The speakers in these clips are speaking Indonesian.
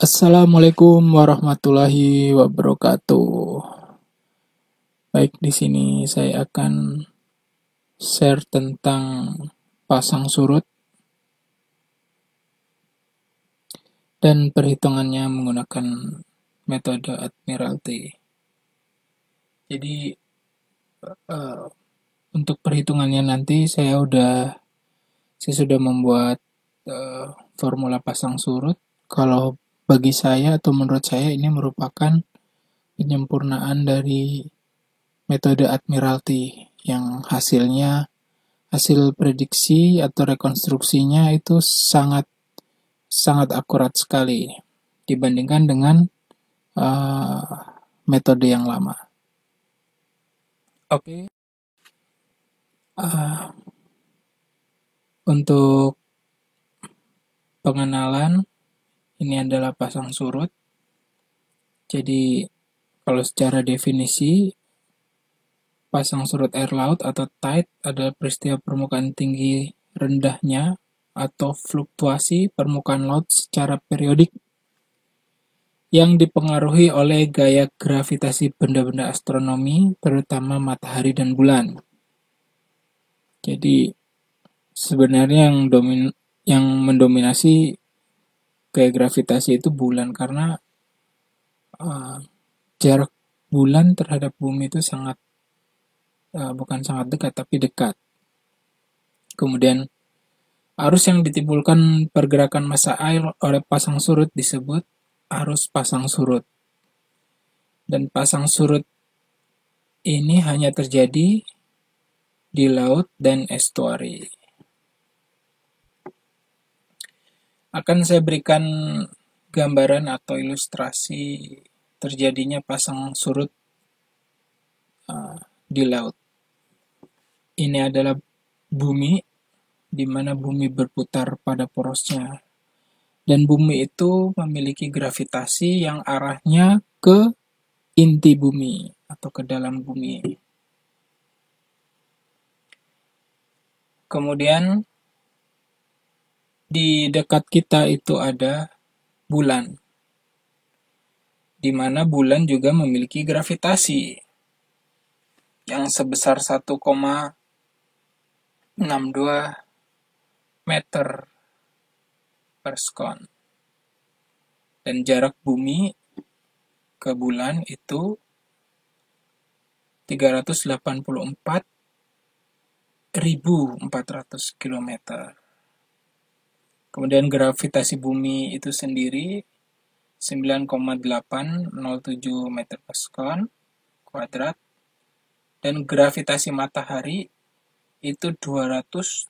Assalamualaikum warahmatullahi wabarakatuh. Baik, di sini saya akan share tentang pasang surut dan perhitungannya menggunakan metode Admiralty. Jadi eh, untuk perhitungannya nanti saya sudah membuat eh, formula pasang surut. Kalau bagi saya atau menurut saya ini merupakan penyempurnaan dari metode Admiralty yang hasil prediksi atau rekonstruksinya itu sangat sangat akurat sekali dibandingkan dengan uh, metode yang lama. Oke, uh, untuk pengenalan ini adalah pasang surut. Jadi kalau secara definisi pasang surut air laut atau tide adalah peristiwa permukaan tinggi rendahnya atau fluktuasi permukaan laut secara periodik yang dipengaruhi oleh gaya gravitasi benda-benda astronomi, terutama matahari dan bulan. Jadi sebenarnya yang mendominasi gaya gravitasi itu bulan karena uh, jarak bulan terhadap bumi itu bukan sangat dekat tapi dekat. Kemudian arus yang ditimbulkan pergerakan massa air oleh pasang surut disebut arus pasang surut. Dan pasang surut ini hanya terjadi di laut dan estuari. Akan saya berikan gambaran atau ilustrasi terjadinya pasang surut di laut. Ini adalah bumi, di mana bumi berputar pada porosnya. Dan bumi itu memiliki gravitasi yang arahnya ke inti bumi atau ke dalam bumi. Kemudian di dekat kita itu ada bulan, di mana bulan juga memiliki gravitasi yang sebesar 1,62 meter per sekon. Dan jarak bumi ke bulan itu 384.400 km. Kemudian gravitasi bumi itu sendiri 9,807 meter per sekon kuadrat. Dan gravitasi matahari itu 274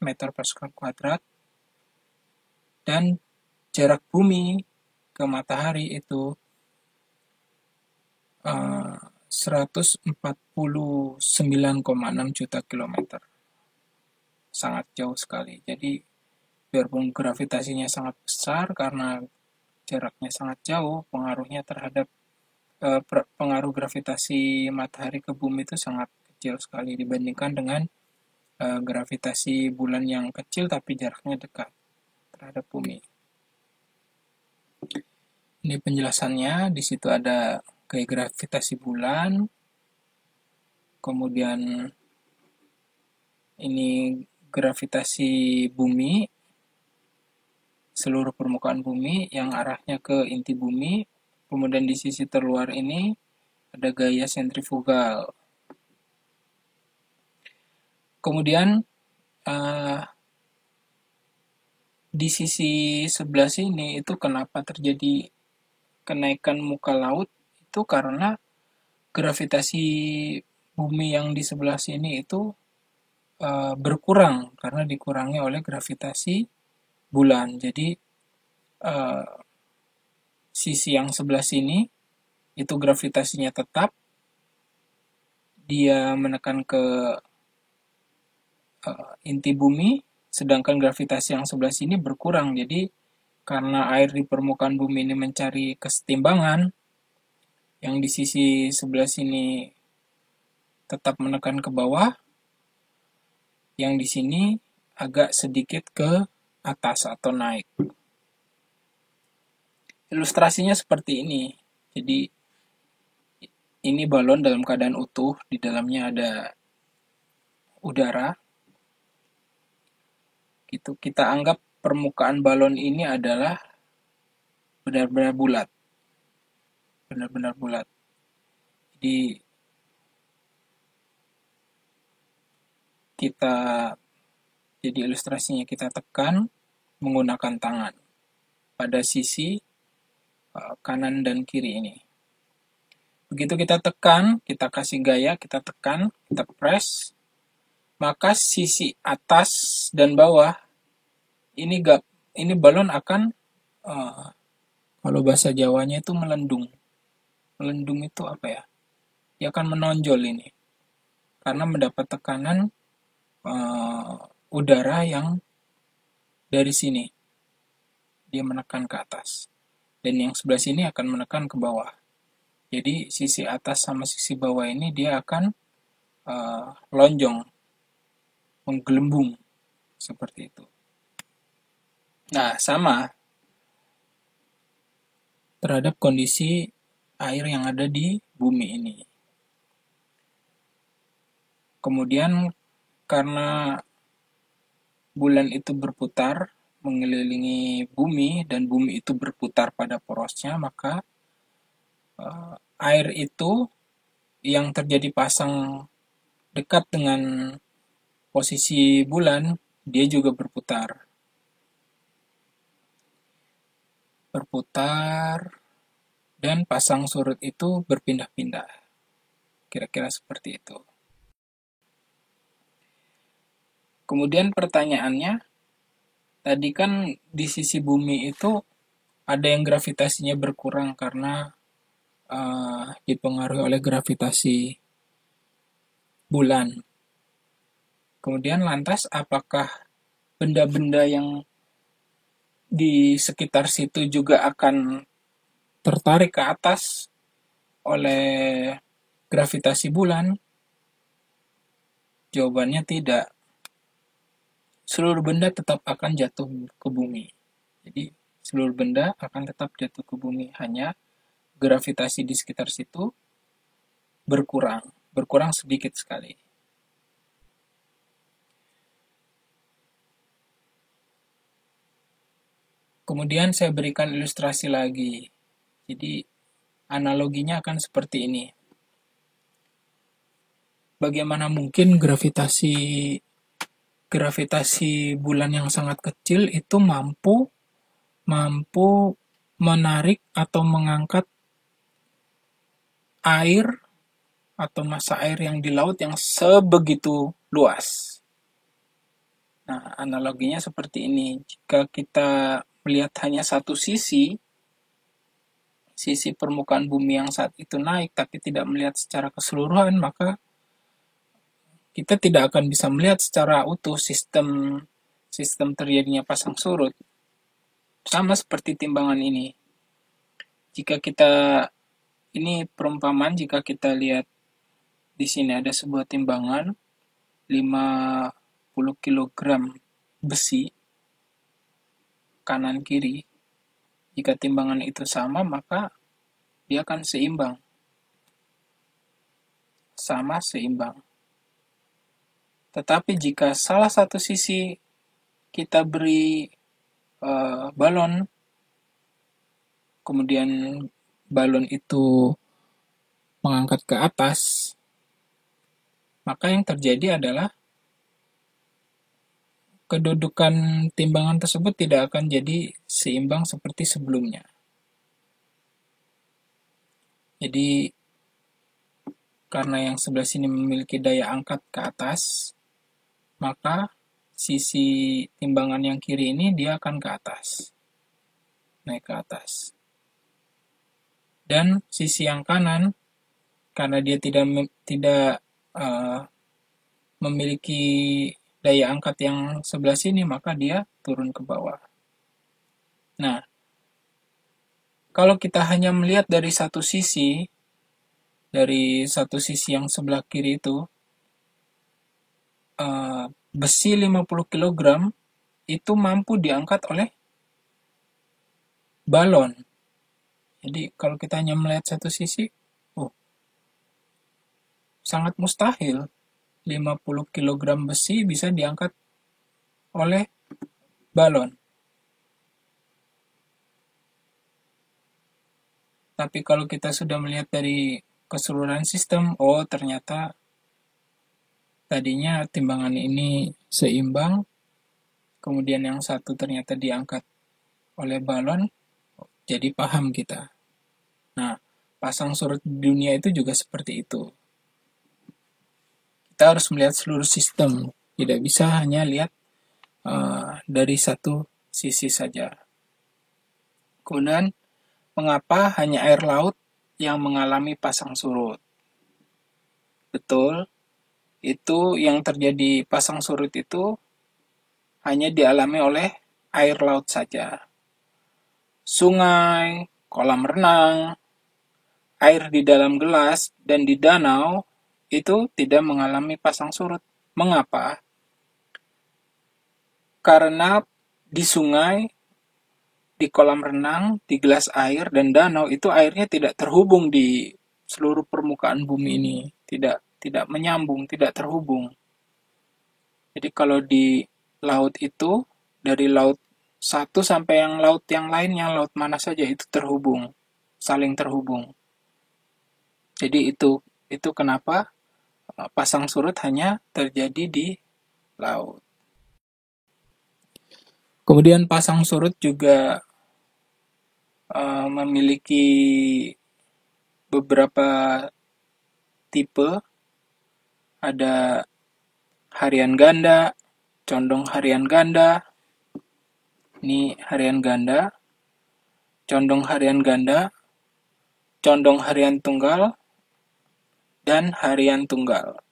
meter per sekon kuadrat. Dan jarak bumi ke matahari itu 149,6 juta kilometer. Sangat jauh sekali. Jadi biarpun gravitasinya sangat besar karena jaraknya sangat jauh, pengaruhnya terhadap pengaruh gravitasi matahari ke bumi itu sangat kecil sekali dibandingkan dengan gravitasi bulan yang kecil tapi jaraknya dekat terhadap bumi. Ini penjelasannya, di situ ada gaya gravitasi bulan, kemudian ini gravitasi bumi, seluruh permukaan bumi yang arahnya ke inti bumi, kemudian di sisi terluar ini ada gaya sentrifugal. Kemudian di sisi sebelah sini itu kenapa terjadi kenaikan muka laut, itu karena gravitasi bumi yang di sebelah sini itu berkurang karena dikurangi oleh gravitasi bulan. Jadi sisi yang sebelah sini itu gravitasinya tetap, dia menekan ke inti bumi, sedangkan gravitasi yang sebelah sini berkurang. Jadi karena air di permukaan bumi ini mencari kesetimbangan, yang di sisi sebelah sini tetap menekan ke bawah, yang di sini agak sedikit ke atas atau naik. Ilustrasinya seperti ini. Jadi ini balon dalam keadaan utuh, di dalamnya ada udara. Gitu. Kita anggap permukaan balon ini adalah benar-benar bulat, benar-benar bulat. Jadi kita jadi ilustrasinya kita tekan menggunakan tangan pada sisi kanan dan kiri ini. Begitu kita tekan, kita kasih gaya, kita tekan, kita press, maka sisi atas dan bawah ini ini balon akan kalau bahasa Jawanya itu melendung. Melendung itu apa ya? Dia akan menonjol ini karena mendapat tekanan udara yang dari sini. Dia menekan ke atas. Dan yang sebelah sini akan menekan ke bawah. Jadi sisi atas sama sisi bawah ini dia akan lonjong, menggelembung seperti itu. Nah, sama terhadap kondisi air yang ada di bumi ini. Kemudian karena bulan itu berputar mengelilingi bumi dan bumi itu berputar pada porosnya, maka air itu yang terjadi pasang dekat dengan posisi bulan, dia juga berputar. Berputar dan pasang surut itu berpindah-pindah. Kira-kira seperti itu. Kemudian pertanyaannya, tadi kan di sisi bumi itu ada yang gravitasinya berkurang karena dipengaruhi oleh gravitasi bulan. Kemudian lantas apakah benda-benda yang di sekitar situ juga akan tertarik ke atas oleh gravitasi bulan? Jawabannya tidak. Seluruh benda tetap akan jatuh ke bumi. Jadi seluruh benda akan tetap jatuh ke bumi. Hanya gravitasi di sekitar situ berkurang sedikit sekali. Kemudian saya berikan ilustrasi lagi. Jadi analoginya akan seperti ini. Bagaimana mungkin gravitasi bulan yang sangat kecil itu mampu menarik atau mengangkat air atau massa air yang di laut yang sebegitu luas. Nah, analoginya seperti ini. Jika kita melihat hanya satu sisi permukaan bumi yang saat itu naik, tapi tidak melihat secara keseluruhan, maka kita tidak akan bisa melihat secara utuh sistem terjadinya pasang surut. Sama seperti timbangan ini. Ini perumpamaan jika kita lihat di sini ada sebuah timbangan 50 kg besi kanan kiri. Jika timbangan itu sama, maka dia akan seimbang. Sama seimbang. Tetapi jika salah satu sisi kita beri balon, kemudian balon itu mengangkat ke atas, maka yang terjadi adalah kedudukan timbangan tersebut tidak akan jadi seimbang seperti sebelumnya. Jadi, karena yang sebelah sini memiliki daya angkat ke atas, maka sisi timbangan yang kiri ini dia akan ke atas. Naik ke atas. Dan sisi yang kanan, karena dia tidak memiliki daya angkat yang sebelah sini, maka dia turun ke bawah. Nah, kalau kita hanya melihat dari satu sisi yang sebelah kiri itu, besi 50 kg itu mampu diangkat oleh balon. Jadi kalau kita hanya melihat satu sisi, oh, sangat mustahil 50 kg besi bisa diangkat oleh balon. Tapi kalau kita sudah melihat dari keseluruhan sistem, oh ternyata tadinya timbangan ini seimbang, kemudian yang satu ternyata diangkat oleh balon, jadi paham kita. Nah, pasang surut di dunia itu juga seperti itu. Kita harus melihat seluruh sistem, tidak bisa hanya lihat dari satu sisi saja. Kemudian, mengapa hanya air laut yang mengalami pasang surut? Betul, itu yang terjadi pasang surut itu hanya dialami oleh air laut saja. Sungai, kolam renang, air di dalam gelas, dan di danau itu tidak mengalami pasang surut. Mengapa? Karena di sungai, di kolam renang, di gelas air, dan danau itu airnya tidak terhubung di seluruh permukaan bumi ini. Tidak menyambung, tidak terhubung. Jadi kalau di laut itu, dari laut satu sampai laut yang lainnya, laut mana saja itu terhubung, saling terhubung. Jadi itu kenapa pasang surut hanya terjadi di laut. Kemudian pasang surut juga memiliki beberapa tipe. Ada harian ganda, condong harian ganda, ini harian ganda, condong harian ganda, condong harian tunggal, dan harian tunggal.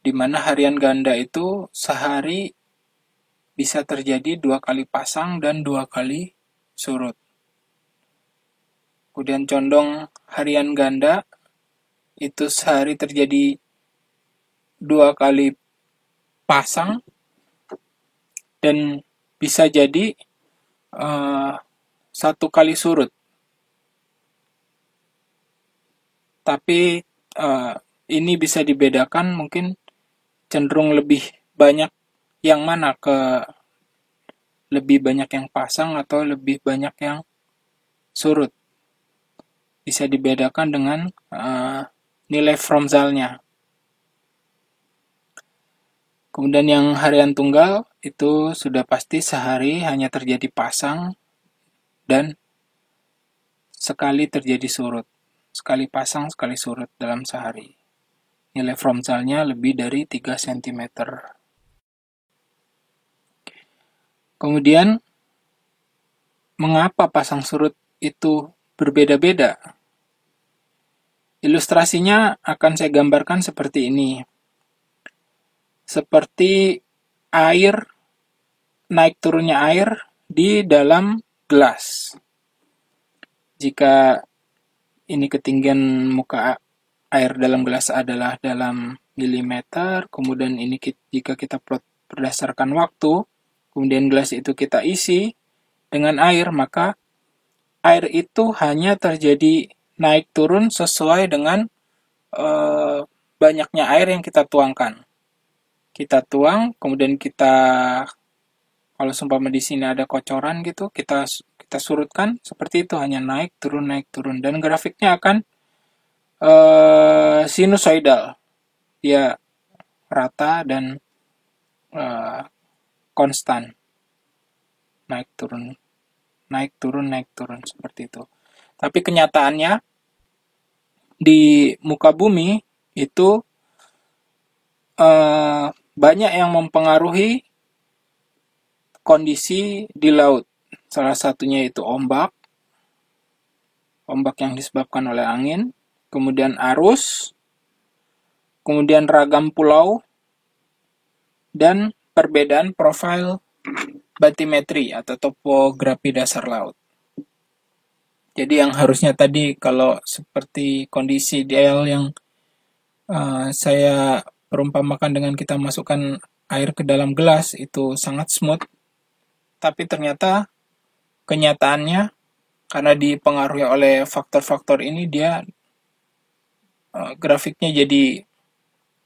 Di mana harian ganda itu sehari bisa terjadi 2 kali pasang dan 2 kali surut. Kemudian condong harian ganda itu sehari terjadi 2 kali pasang dan bisa jadi 1 kali surut. Tapi ini bisa dibedakan mungkin cenderung lebih banyak yang mana, ke lebih banyak yang pasang atau lebih banyak yang surut. Bisa dibedakan dengan nilai Fromzalnya. Kemudian yang harian tunggal itu sudah pasti sehari hanya terjadi pasang dan sekali terjadi surut. Sekali pasang, sekali surut dalam sehari. Nilai Fromzalnya lebih dari 3 cm. Kemudian, mengapa pasang surut itu berbeda-beda? Ilustrasinya akan saya gambarkan seperti ini. Seperti air, naik turunnya air di dalam gelas. Jika ini ketinggian muka air dalam gelas adalah dalam milimeter, kemudian ini jika kita plot berdasarkan waktu, kemudian gelas itu kita isi dengan air, maka air itu hanya terjadi naik turun sesuai dengan banyaknya air yang kita tuangkan. Kita tuang, kemudian kita, kalau seumpama di sini ada kocoran gitu, kita surutkan seperti itu, hanya naik turun dan grafiknya akan sinusoidal, dia rata dan konstan, naik turun seperti itu. Tapi kenyataannya di muka bumi itu banyak yang mempengaruhi kondisi di laut. Salah satunya itu ombak yang disebabkan oleh angin, kemudian arus, kemudian ragam pulau, dan perbedaan profil batimetri atau topografi dasar laut. Jadi yang harusnya tadi kalau seperti kondisi ideal yang saya perumpamakan dengan kita masukkan air ke dalam gelas itu sangat smooth, tapi ternyata kenyataannya karena dipengaruhi oleh faktor-faktor ini dia grafiknya jadi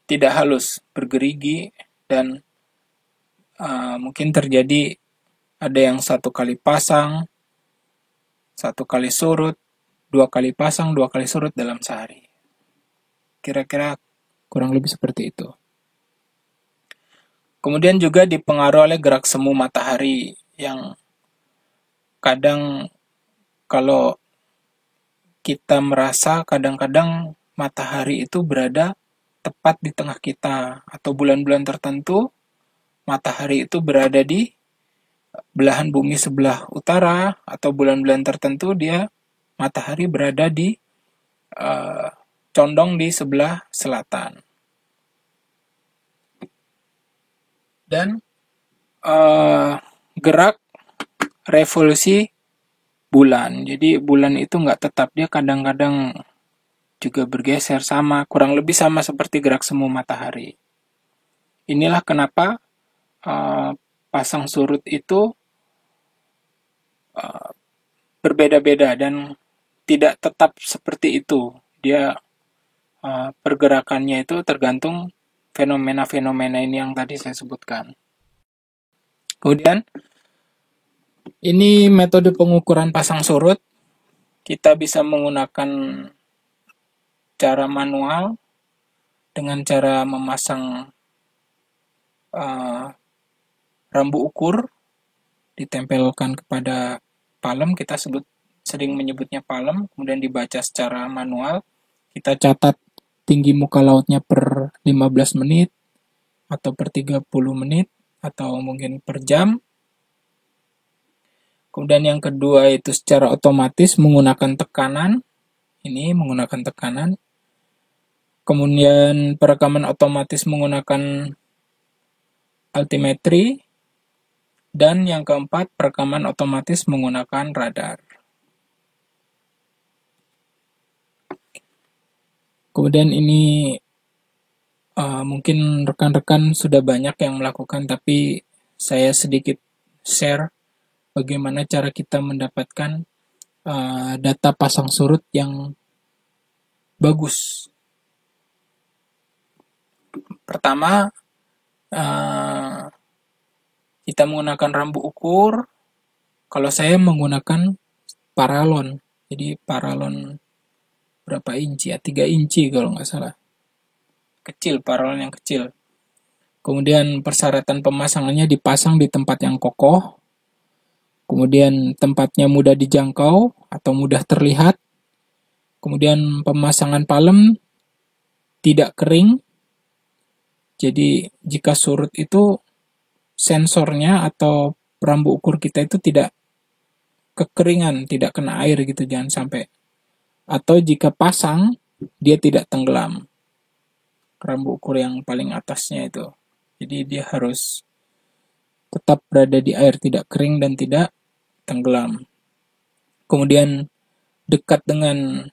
tidak halus, bergerigi, dan mungkin terjadi ada yang satu kali pasang, satu kali surut, dua kali pasang, dua kali surut dalam sehari. Kira-kira kurang lebih seperti itu. Kemudian juga dipengaruhi oleh gerak semu matahari yang kadang kalau kita merasa kadang-kadang matahari itu berada tepat di tengah kita, atau bulan-bulan tertentu matahari itu berada di belahan bumi sebelah utara, atau bulan-bulan tertentu dia matahari berada di condong di sebelah selatan. Dan gerak revolusi bulan. Jadi bulan itu nggak tetap, dia kadang-kadang juga bergeser, sama kurang lebih sama seperti gerak semu matahari. Inilah kenapa pasang surut itu berbeda-beda dan tidak tetap seperti itu. Dia pergerakannya itu tergantung fenomena-fenomena ini yang tadi saya sebutkan. Kemudian ini metode pengukuran pasang surut. Kita bisa menggunakan cara manual dengan cara memasang rambu ukur ditempelkan kepada palem, kita sering menyebutnya palem, kemudian dibaca secara manual. Kita catat tinggi muka lautnya per 15 menit atau per 30 menit atau mungkin per jam. Kemudian yang kedua itu secara otomatis menggunakan tekanan. Ini menggunakan tekanan. Kemudian perekaman otomatis menggunakan altimetri. Dan yang keempat, perekaman otomatis menggunakan radar. Kemudian ini mungkin rekan-rekan sudah banyak yang melakukan, tapi saya sedikit share bagaimana cara kita mendapatkan data pasang surut yang bagus. Pertama, kita menggunakan rambu ukur. Kalau saya menggunakan paralon, jadi paralon berapa inci ya? 3 inci kalau nggak salah. Kecil, paralon yang kecil. Kemudian persyaratan pemasangannya dipasang di tempat yang kokoh. Kemudian tempatnya mudah dijangkau atau mudah terlihat. Kemudian pemasangan palem tidak kering. Jadi jika surut itu sensornya atau rambu ukur kita itu tidak kekeringan, tidak kena air gitu, jangan sampai. Atau jika pasang, dia tidak tenggelam. Rambu ukur yang paling atasnya itu. Jadi dia harus tetap berada di air, tidak kering dan tidak tenggelam. Kemudian dekat dengan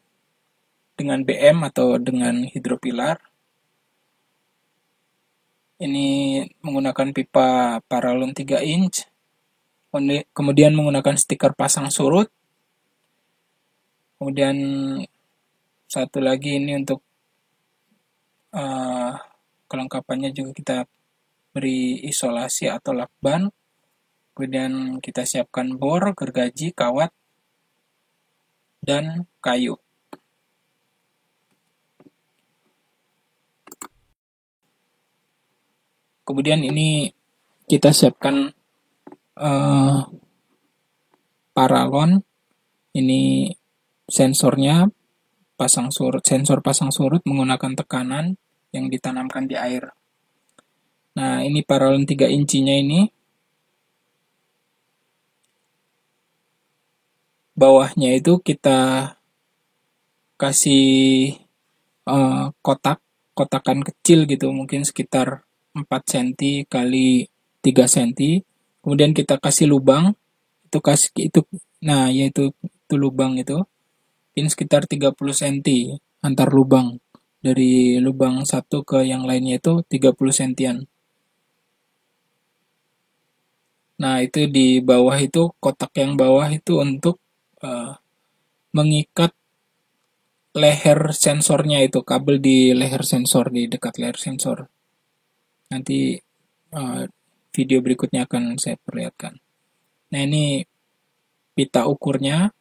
BM atau dengan hidropilar. Ini menggunakan pipa paralon 3 inch. Kemudian menggunakan stiker pasang surut. Kemudian satu lagi ini untuk kelengkapannya juga kita beri isolasi atau lakban. Kemudian kita siapkan bor, gergaji, kawat, dan kayu. Kemudian ini kita siapkan paralon. Ini sensornya sensor pasang surut menggunakan tekanan yang ditanamkan di air. Nah, ini paralon 3 incinya ini. Bawahnya itu kita kasih kotakan kecil gitu, mungkin sekitar 4 cm kali 3 cm. Kemudian kita kasih lubang, yaitu lubang itu. Ini sekitar 30 cm antar lubang. Dari lubang satu ke yang lainnya itu 30 cm-an. Nah, itu di bawah itu, kotak yang bawah itu untuk uh, mengikat leher sensornya itu, kabel di leher sensor, di dekat leher sensor. Nanti uh, video berikutnya akan saya perlihatkan. Nah, ini pita ukurnya.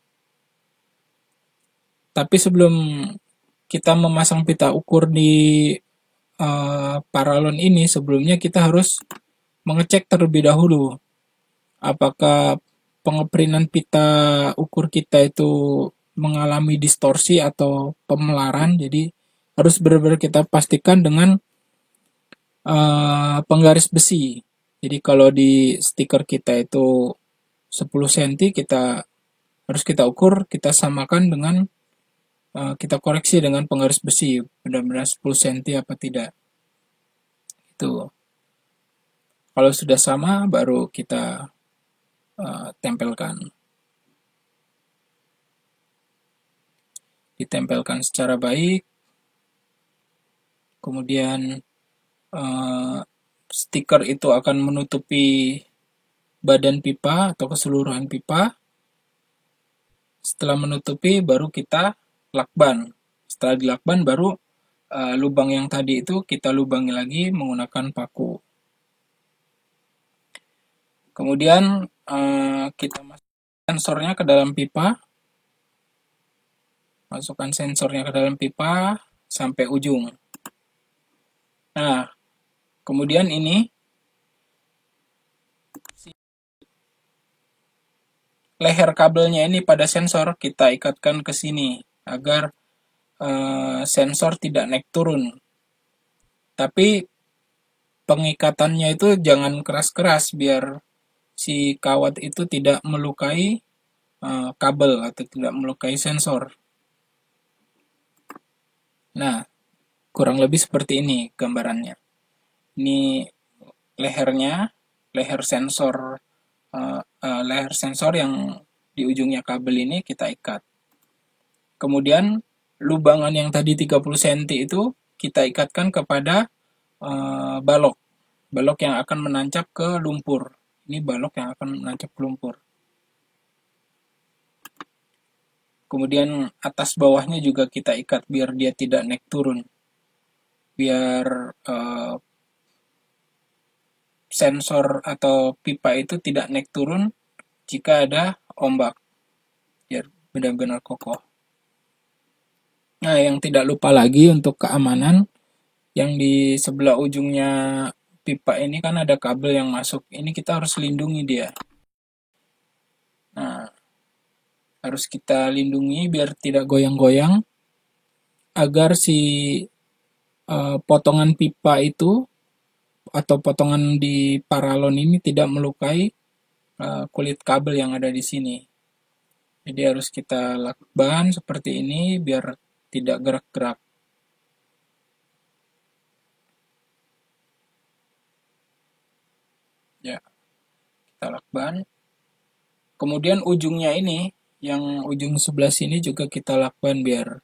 Tapi sebelum kita memasang pita ukur di paralon ini, sebelumnya kita harus mengecek terlebih dahulu apakah pengeprinan pita ukur kita itu mengalami distorsi atau pemelaran. Jadi harus benar-benar kita pastikan dengan penggaris besi. Jadi kalau di stiker kita itu 10 cm, kita harus kita ukur, kita samakan dengan kita koreksi dengan penggaris besi, benar-benar 10 cm apa tidak. Itu. Kalau sudah sama, baru kita tempelkan. Ditempelkan secara baik. Kemudian stiker itu akan menutupi badan pipa atau keseluruhan pipa. Setelah menutupi, baru kita lakban. Setelah dilakban, baru lubang yang tadi itu kita lubangi lagi menggunakan paku. Kemudian kita masukkan sensornya ke dalam pipa. Masukkan sensornya ke dalam pipa sampai ujung. Nah, kemudian ini leher kabelnya ini pada sensor kita ikatkan ke sini agar sensor tidak naik turun. Tapi pengikatannya itu jangan keras-keras biar si kawat itu tidak melukai kabel atau tidak melukai sensor. Nah, kurang lebih seperti ini gambarannya. Ini lehernya, leher sensor yang di ujungnya kabel ini kita ikat. Kemudian lubangan yang tadi 30 cm itu kita ikatkan kepada balok. Balok yang akan menancap ke lumpur. Ini balok yang akan menancap ke lumpur. Kemudian atas bawahnya juga kita ikat biar dia tidak naik turun. Biar sensor atau pipa itu tidak naik turun jika ada ombak. Biar benar-benar kokoh. Nah, yang tidak lupa lagi untuk keamanan, yang di sebelah ujungnya pipa ini kan ada kabel yang masuk. Ini kita harus lindungi dia. Nah, harus kita lindungi biar tidak goyang-goyang agar si potongan pipa itu atau potongan di paralon ini tidak melukai kulit kabel yang ada di sini. Jadi harus kita lakban seperti ini biar tidak gerak-gerak. Ya, kita lakban. Kemudian ujungnya ini, yang ujung sebelah sini juga kita lakban biar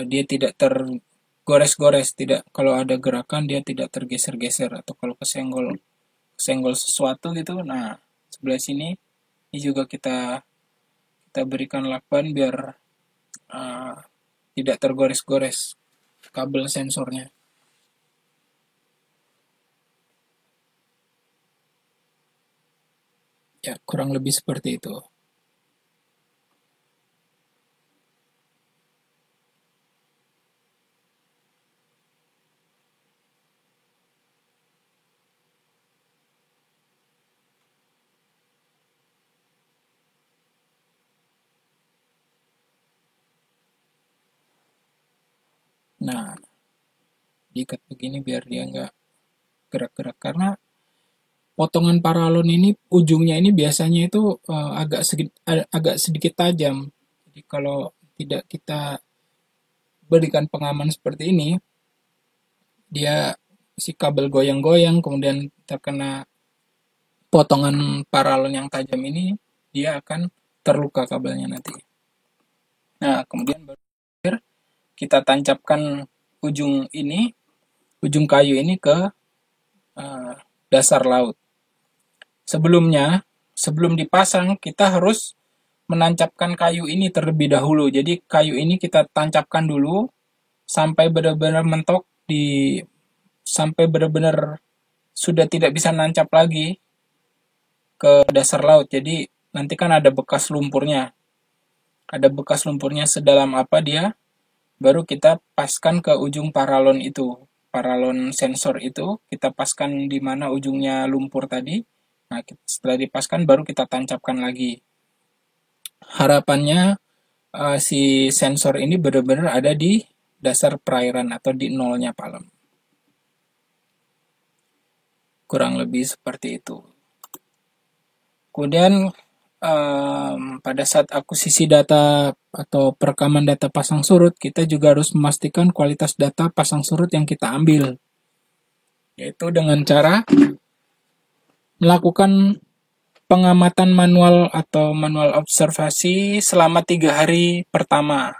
dia tidak tergores-gores, tidak, kalau ada gerakan dia tidak tergeser-geser atau kalau kesenggol sesuatu gitu. Nah, sebelah sini ini juga kita berikan lakban biar uh, tidak tergores-gores kabel sensornya. Ya, kurang lebih seperti itu. Nah, diikat begini biar dia nggak gerak-gerak karena potongan paralon ini ujungnya ini biasanya itu agak sedikit tajam. Jadi kalau tidak kita berikan pengaman seperti ini, dia si kabel goyang-goyang kemudian terkena potongan paralon yang tajam ini, dia akan terluka kabelnya nanti. Nah, kemudian baru kita tancapkan ujung kayu ini ke dasar laut. sebelum dipasang, kita harus menancapkan kayu ini terlebih dahulu. Jadi kayu ini kita tancapkan dulu sampai benar-benar mentok sampai benar-benar sudah tidak bisa nancap lagi ke dasar laut. Jadi nanti kan ada bekas lumpurnya. Ada bekas lumpurnya sedalam apa dia, baru kita paskan ke ujung paralon itu. Paralon sensor itu kita paskan di mana ujungnya lumpur tadi. Nah, setelah dipaskan baru kita tancapkan lagi. Harapannya si sensor ini benar-benar ada di dasar perairan atau di nolnya Palem. Kurang lebih seperti itu. Kemudian pada saat akuisisi data atau perekaman data pasang surut, kita juga harus memastikan kualitas data pasang surut yang kita ambil, yaitu dengan cara melakukan pengamatan manual atau manual observasi selama 3 hari pertama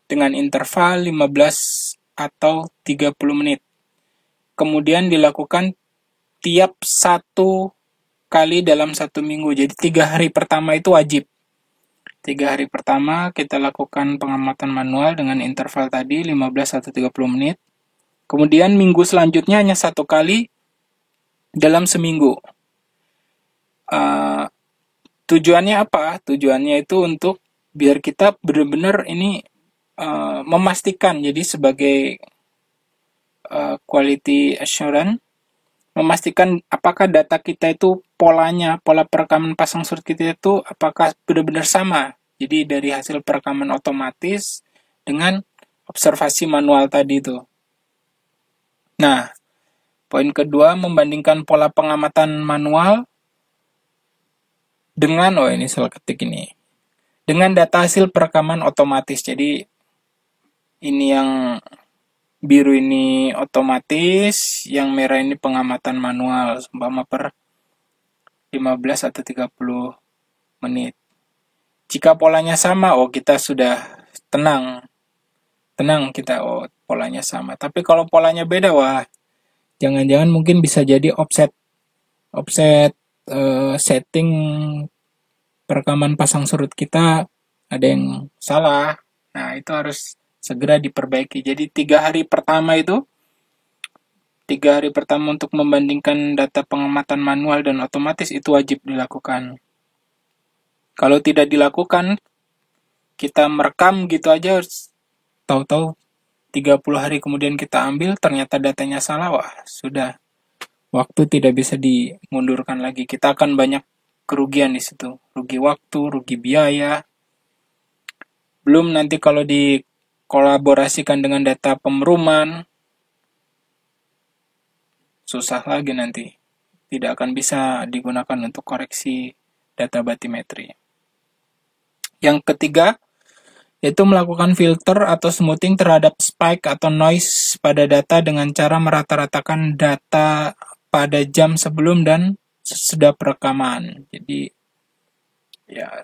dengan interval 15 atau 30 menit. Kemudian dilakukan tiap 1 kali dalam 1 minggu. Jadi 3 hari pertama itu wajib. 3 hari pertama kita lakukan pengamatan manual dengan interval tadi 15 atau 30 menit. Kemudian minggu selanjutnya hanya 1 kali dalam seminggu. Tujuannya apa? Tujuannya itu untuk biar kita benar-benar ini memastikan, jadi sebagai quality assurance, memastikan apakah data kita itu pola perekaman pasang surut kita itu apakah benar-benar sama. Jadi dari hasil perekaman otomatis dengan observasi manual tadi itu. Nah, poin kedua, membandingkan pola pengamatan manual dengan, ini salah ketik ini, dengan data hasil perekaman otomatis. Jadi ini yang biru ini otomatis, yang merah ini pengamatan manual, umpama per 15 atau 30 menit. Jika polanya sama, kita sudah tenang kita, polanya sama. Tapi kalau polanya beda, jangan-jangan mungkin bisa jadi offset setting perekaman pasang surut kita ada yang salah. Nah, itu harus segera diperbaiki. Jadi 3 hari pertama untuk membandingkan data pengamatan manual dan otomatis itu wajib dilakukan. Kalau tidak dilakukan, kita merekam gitu aja, tahu-tahu 30 hari kemudian kita ambil, ternyata datanya salah, sudah. Waktu tidak bisa dimundurkan lagi. Kita akan banyak kerugian di situ. Rugi waktu, rugi biaya. Belum nanti kalau dikolaborasikan dengan data pemeruman, susah lagi nanti. Tidak akan bisa digunakan untuk koreksi data batimetri. Yang ketiga, yaitu melakukan filter atau smoothing terhadap spike atau noise pada data dengan cara merata-ratakan data pada jam sebelum dan sesudah perekaman. Jadi,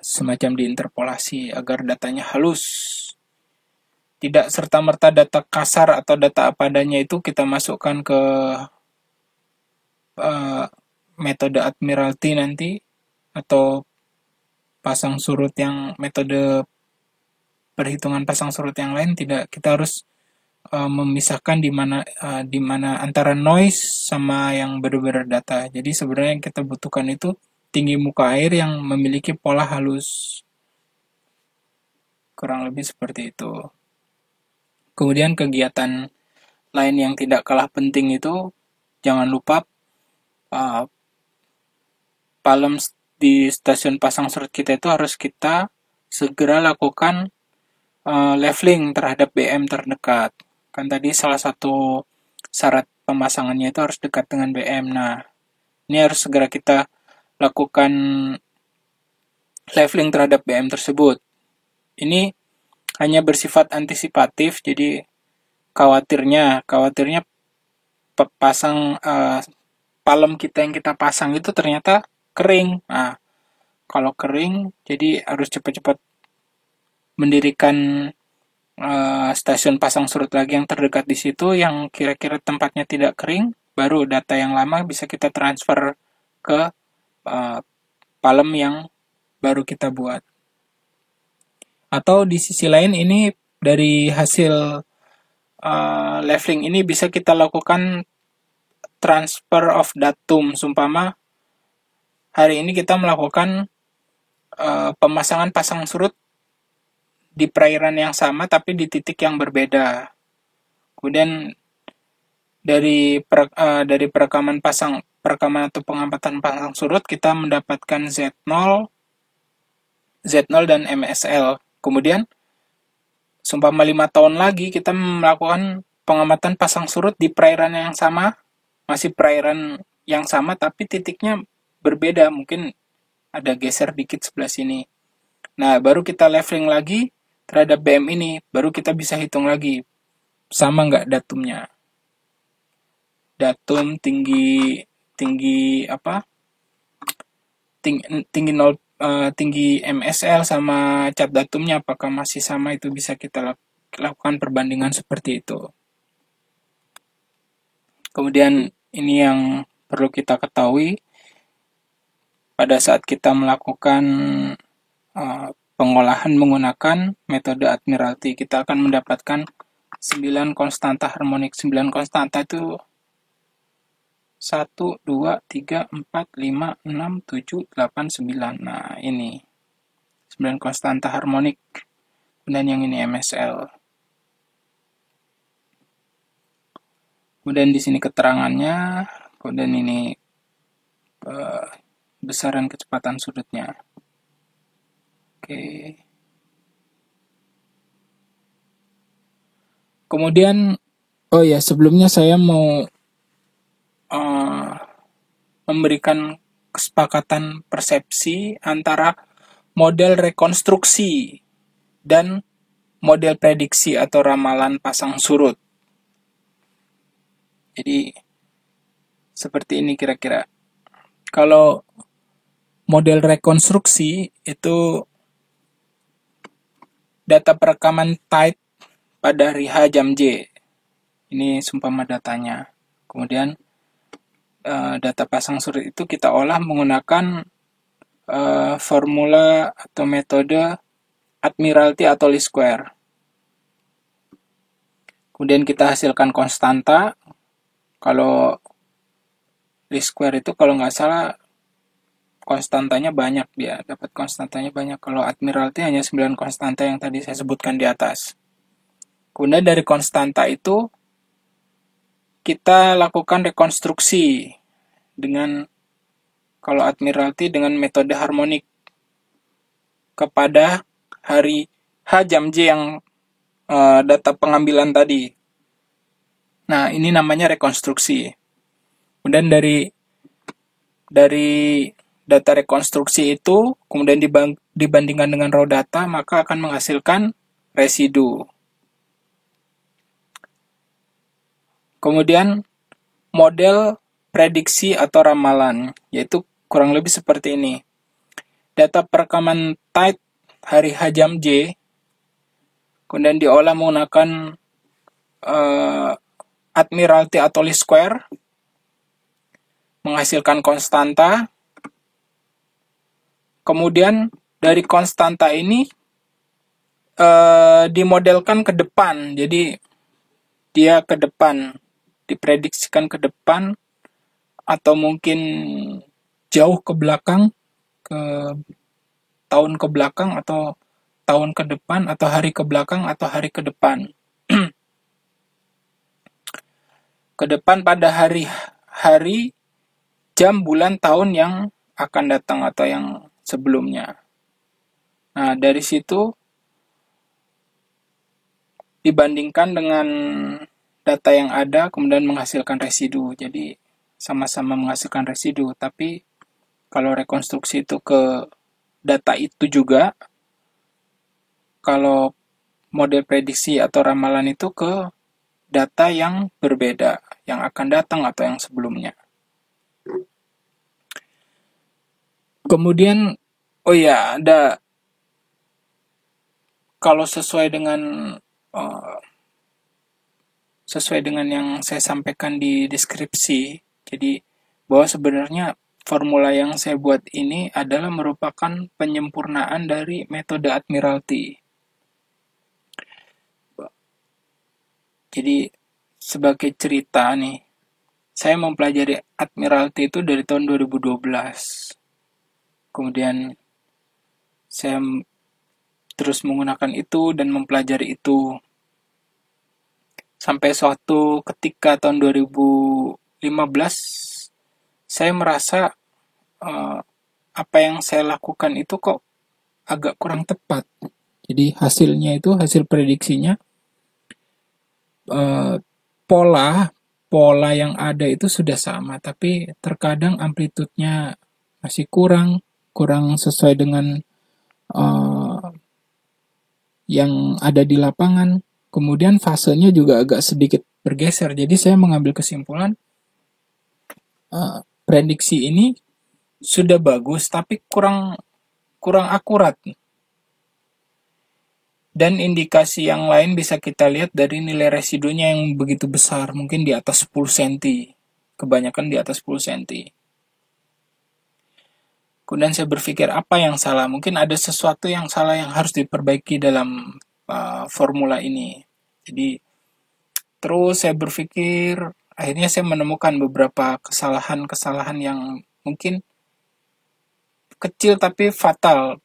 semacam diinterpolasi agar datanya halus. Tidak serta-merta data kasar atau data apa adanya itu kita masukkan ke metode Admiralty nanti, atau pasang surut yang metode perhitungan pasang surut yang lain. Tidak, kita harus memisahkan di mana antara noise sama yang benar-benar data. Jadi sebenarnya yang kita butuhkan itu tinggi muka air yang memiliki pola halus. Kurang lebih seperti itu. Kemudian kegiatan lain yang tidak kalah penting itu, jangan lupa Palem di stasiun pasang surut kita itu harus kita segera lakukan leveling terhadap BM terdekat. Kan tadi salah satu syarat pemasangannya itu harus dekat dengan BM. Nah, ini harus segera kita lakukan leveling terhadap BM tersebut. Ini hanya bersifat antisipatif, jadi khawatirnya palem kita yang kita pasang itu ternyata kering. Nah, kalau kering, jadi harus cepat-cepat mendirikan stasiun pasang surut lagi yang terdekat di situ, yang kira-kira tempatnya tidak kering, baru data yang lama bisa kita transfer ke palem yang baru kita buat. Atau di sisi lain ini dari hasil leveling ini bisa kita lakukan transfer of datum. Sumpama hari ini kita melakukan pemasangan pasang surut di perairan yang sama tapi di titik yang berbeda. Kemudian dari perekaman atau pengamatan pasang surut kita mendapatkan Z0 dan MSL. Kemudian seumpama 5 tahun lagi kita melakukan pengamatan pasang surut di perairan yang sama, masih perairan yang sama tapi titiknya berbeda, mungkin ada geser dikit sebelah sini. Nah, baru kita leveling lagi terhadap BM ini, baru kita bisa hitung lagi sama nggak datumnya. Datum tinggi apa? Tinggi MSL sama cat datumnya apakah masih sama, itu bisa kita lakukan perbandingan seperti itu. Kemudian ini yang perlu kita ketahui pada saat kita melakukan pengolahan menggunakan metode Admiralty, kita akan mendapatkan 9 konstanta harmonik. 9 konstanta itu 1, 2, 3, 4, 5, 6, 7, 8, 9. Nah, ini 9 konstanta harmonik. Kemudian yang ini MSL. Kemudian di sini keterangannya. Kemudian ini besaran kecepatan surutnya. Oke. Kemudian, oh ya, sebelumnya saya mau memberikan kesepakatan persepsi antara model rekonstruksi dan model prediksi atau ramalan pasang surut. Jadi, seperti ini kira-kira. Kalau model rekonstruksi itu data perekaman tide pada hari H jam J. Ini sumpama datanya. Kemudian data pasang surut itu kita olah menggunakan formula atau metode Admiralty atau least square. Kemudian kita hasilkan konstanta. Kalau least square itu kalau nggak salah konstantanya banyak, dia dapat konstantanya banyak. Kalau Admiralty hanya 9 konstanta yang tadi saya sebutkan di atas. Kemudian dari konstanta itu kita lakukan rekonstruksi dengan, kalau Admiralty dengan metode harmonik kepada hari H jam J yang data pengambilan tadi. Nah, ini namanya rekonstruksi. Kemudian dari data rekonstruksi itu kemudian dibandingkan dengan raw data, maka akan menghasilkan residu. Kemudian model prediksi atau ramalan, yaitu kurang lebih seperti ini. Data perekaman tide hari H jam J kemudian diolah menggunakan Admiralty atau least square, menghasilkan konstanta. Kemudian dari konstanta ini dimodelkan ke depan, jadi dia ke depan, diprediksikan ke depan atau mungkin jauh ke belakang, ke tahun ke belakang atau tahun ke depan atau hari ke belakang atau hari ke depan. Ke depan pada hari, jam, bulan, tahun yang akan datang atau yang sebelumnya. Nah, dari situ dibandingkan dengan data yang ada, kemudian menghasilkan residu. Jadi, sama-sama menghasilkan residu. Tapi, kalau rekonstruksi itu ke data itu juga, kalau model prediksi atau ramalan itu ke data yang berbeda, yang akan datang atau yang sebelumnya. Kemudian, oh ya, ada, kalau sesuai dengan yang saya sampaikan di deskripsi, jadi bahwa sebenarnya formula yang saya buat ini adalah merupakan penyempurnaan dari metode Admiralty. Jadi sebagai cerita nih, saya mempelajari Admiralty itu dari tahun 2012. Kemudian saya terus menggunakan itu dan mempelajari itu sampai suatu ketika tahun 2015 saya merasa apa yang saya lakukan itu kok agak kurang tepat. Jadi hasil prediksinya pola yang ada itu sudah sama, tapi terkadang amplitudenya masih kurang sesuai dengan yang ada di lapangan. Kemudian fasenya juga agak sedikit bergeser. Jadi saya mengambil kesimpulan prediksi ini sudah bagus, tapi kurang akurat. Dan indikasi yang lain bisa kita lihat dari nilai residunya yang begitu besar, mungkin di atas 10 cm. Kebanyakan di atas 10 cm. Kemudian saya berpikir apa yang salah? Mungkin ada sesuatu yang salah yang harus diperbaiki dalam formula ini. Jadi terus saya berpikir, akhirnya saya menemukan beberapa kesalahan-kesalahan yang mungkin kecil tapi fatal.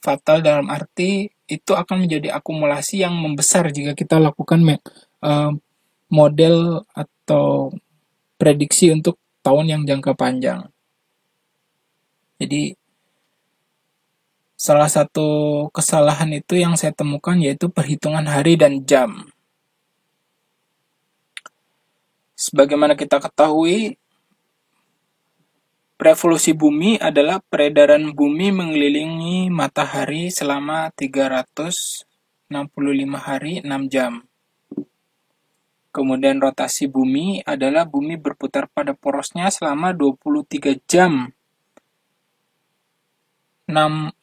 Fatal dalam arti itu akan menjadi akumulasi yang membesar jika kita lakukan model atau prediksi untuk tahun yang jangka panjang. Jadi salah satu kesalahan itu yang saya temukan yaitu perhitungan hari dan jam. Sebagaimana kita ketahui, revolusi bumi adalah peredaran bumi mengelilingi matahari selama 365 hari 6 jam. Kemudian rotasi bumi adalah bumi berputar pada porosnya selama 23 jam 56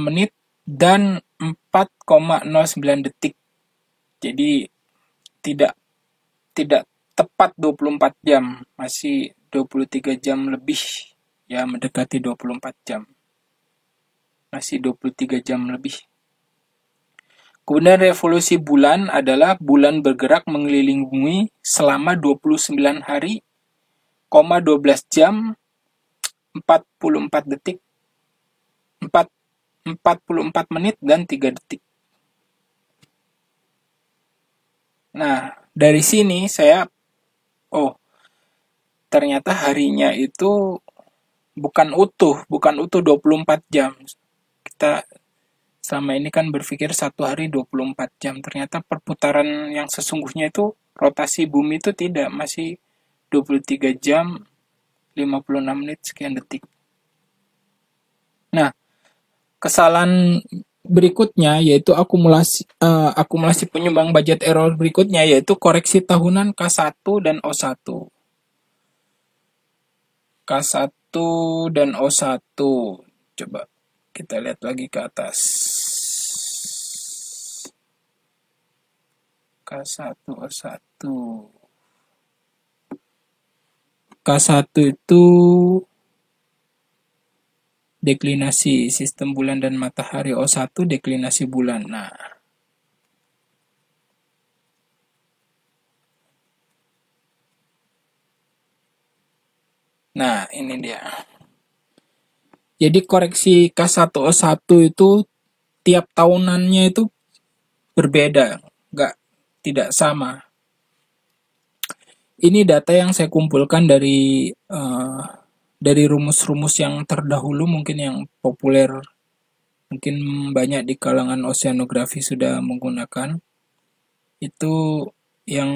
menit dan 4,09 detik. Jadi tidak tepat 24 jam, masih 23 jam lebih, ya mendekati 24 jam. Masih 23 jam lebih. Kemudian revolusi bulan adalah bulan bergerak mengelilingi bumi selama 29 hari, 12 jam, 44 detik, 44 menit dan 3 detik. Nah, dari sini saya ternyata harinya itu bukan utuh 24 jam. Kita selama ini kan berpikir satu hari 24 jam. Ternyata perputaran yang sesungguhnya itu rotasi bumi itu tidak, masih 23 jam 56 menit sekian detik. Nah, kesalahan berikutnya yaitu akumulasi penyumbang budget error berikutnya yaitu koreksi tahunan K1 dan O1. K1 dan O1. Coba kita lihat lagi ke atas. K1, O1. K1 itu deklinasi sistem bulan dan matahari, O1 deklinasi bulan. Nah, ini dia. Jadi koreksi K1 O1 itu tiap tahunannya itu berbeda, tidak sama. Ini data yang saya kumpulkan dari rumus-rumus yang terdahulu, mungkin yang populer, mungkin banyak di kalangan oceanografi sudah menggunakan. Itu yang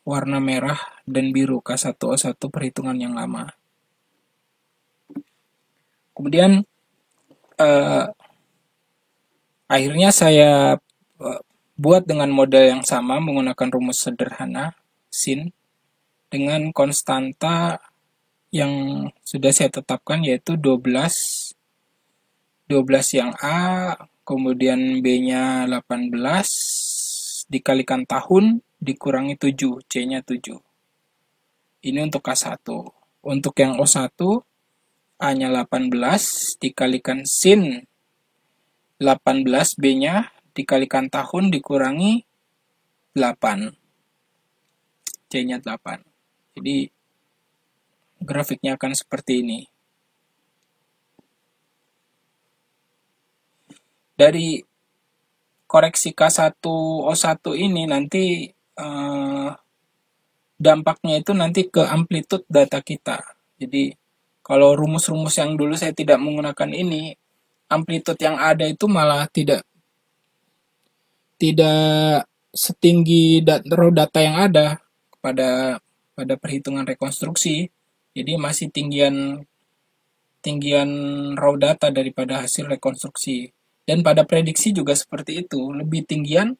warna merah dan biru, K1O1 perhitungan yang lama. Kemudian akhirnya saya buat dengan model yang sama menggunakan rumus sederhana sin dengan konstanta yang sudah saya tetapkan yaitu 12 yang A, kemudian B-nya 18 dikalikan tahun dikurangi 7, C-nya 7. Ini untuk K1. Untuk yang O1 A-nya 18 dikalikan sin 18, B-nya dikalikan tahun dikurangi 8, C-nya 8. Jadi grafiknya akan seperti ini. Dari koreksi K1O1 ini nanti dampaknya itu nanti ke amplitude data kita. Jadi kalau rumus-rumus yang dulu saya tidak menggunakan ini, amplitude yang ada itu malah tidak setinggi raw data yang ada pada perhitungan rekonstruksi. Jadi masih tinggian raw data daripada hasil rekonstruksi. Dan pada prediksi juga seperti itu, lebih tinggian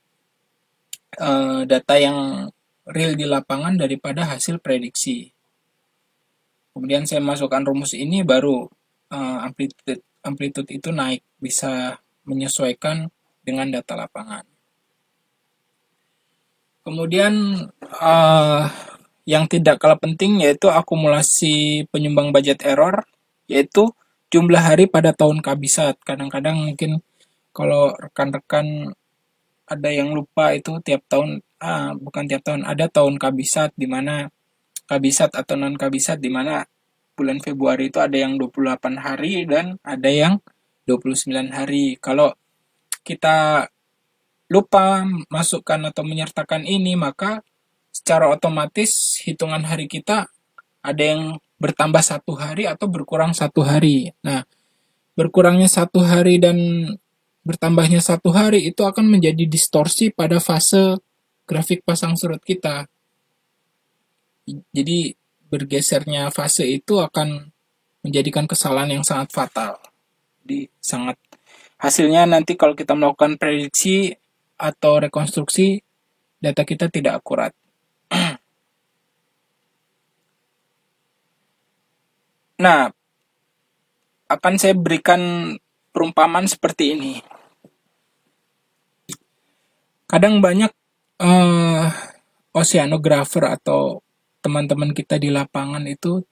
data yang real di lapangan daripada hasil prediksi. Kemudian saya masukkan rumus ini, baru amplitude itu naik, bisa menyesuaikan dengan data lapangan. Kemudian yang tidak kalah penting yaitu akumulasi penyumbang budget error, yaitu jumlah hari pada tahun kabisat. Kadang-kadang mungkin kalau rekan-rekan ada yang lupa itu tiap tahun, bukan tiap tahun, ada tahun kabisat, di mana kabisat atau non kabisat, di mana bulan Februari itu ada yang 28 hari dan ada yang 29 hari. Kalau kita lupa masukkan atau menyertakan ini, maka secara otomatis hitungan hari kita ada yang bertambah 1 hari atau berkurang 1 hari. Nah, berkurangnya 1 hari dan bertambahnya 1 hari itu akan menjadi distorsi pada fase grafik pasang surut kita. Jadi bergesernya fase itu akan menjadikan kesalahan yang sangat fatal. Jadi hasilnya nanti kalau kita melakukan prediksi atau rekonstruksi, data kita tidak akurat. Nah, akan saya berikan perumpamaan seperti ini. Kadang banyak oceanographer atau teman-teman kita di lapangan itu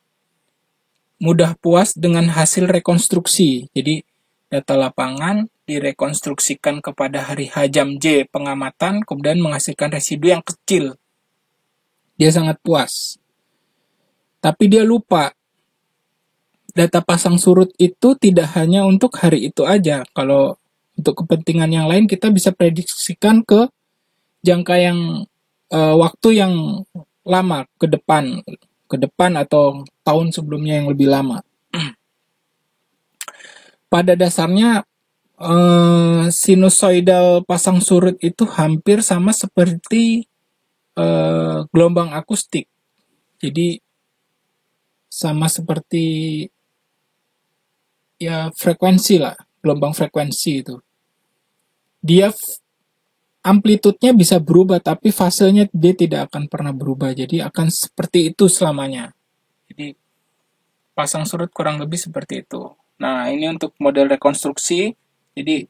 mudah puas dengan hasil rekonstruksi. Jadi data lapangan direkonstruksikan kepada hari H jam J pengamatan, kemudian menghasilkan residu yang kecil. Dia sangat puas. Tapi dia lupa, data pasang surut itu tidak hanya untuk hari itu aja. Kalau untuk kepentingan yang lain, kita bisa prediksikan ke jangka yang waktu yang lama ke depan atau tahun sebelumnya yang lebih lama. Pada dasarnya sinusoidal pasang surut itu hampir sama seperti gelombang akustik. Jadi sama seperti ya frekuensi lah, gelombang frekuensi itu. Dia amplitudenya bisa berubah, tapi fasenya dia tidak akan pernah berubah. Jadi akan seperti itu selamanya. Jadi pasang surut kurang lebih seperti itu. Nah, ini untuk model rekonstruksi. Jadi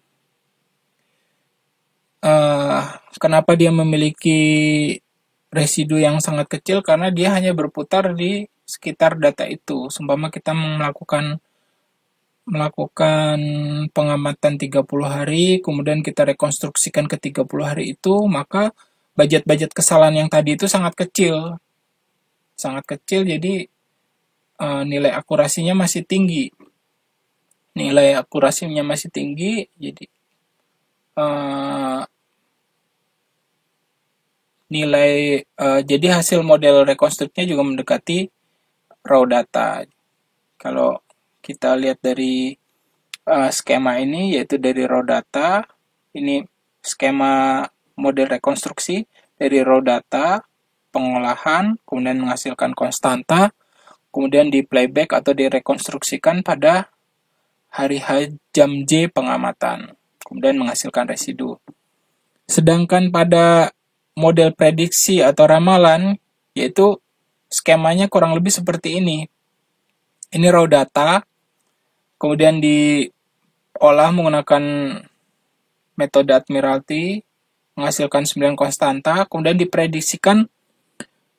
kenapa dia memiliki residu yang sangat kecil? Karena dia hanya berputar di sekitar data itu. Seumpama kita melakukan pengamatan 30 hari, kemudian kita rekonstruksikan ke 30 hari itu, maka budget kesalahan yang tadi itu sangat kecil. Sangat kecil, jadi nilai akurasinya masih tinggi. Jadi hasil model rekonstruksinya juga mendekati raw data. Kalau kita lihat dari skema ini, yaitu dari raw data, ini skema model rekonstruksi dari raw data, pengolahan, kemudian menghasilkan konstanta, kemudian di playback atau direkonstruksikan pada hari H jam J pengamatan, kemudian menghasilkan residu. Sedangkan pada model prediksi atau ramalan, yaitu skemanya kurang lebih seperti ini. Ini raw data, kemudian diolah menggunakan metode Admiralty, menghasilkan 9 konstanta, kemudian diprediksikan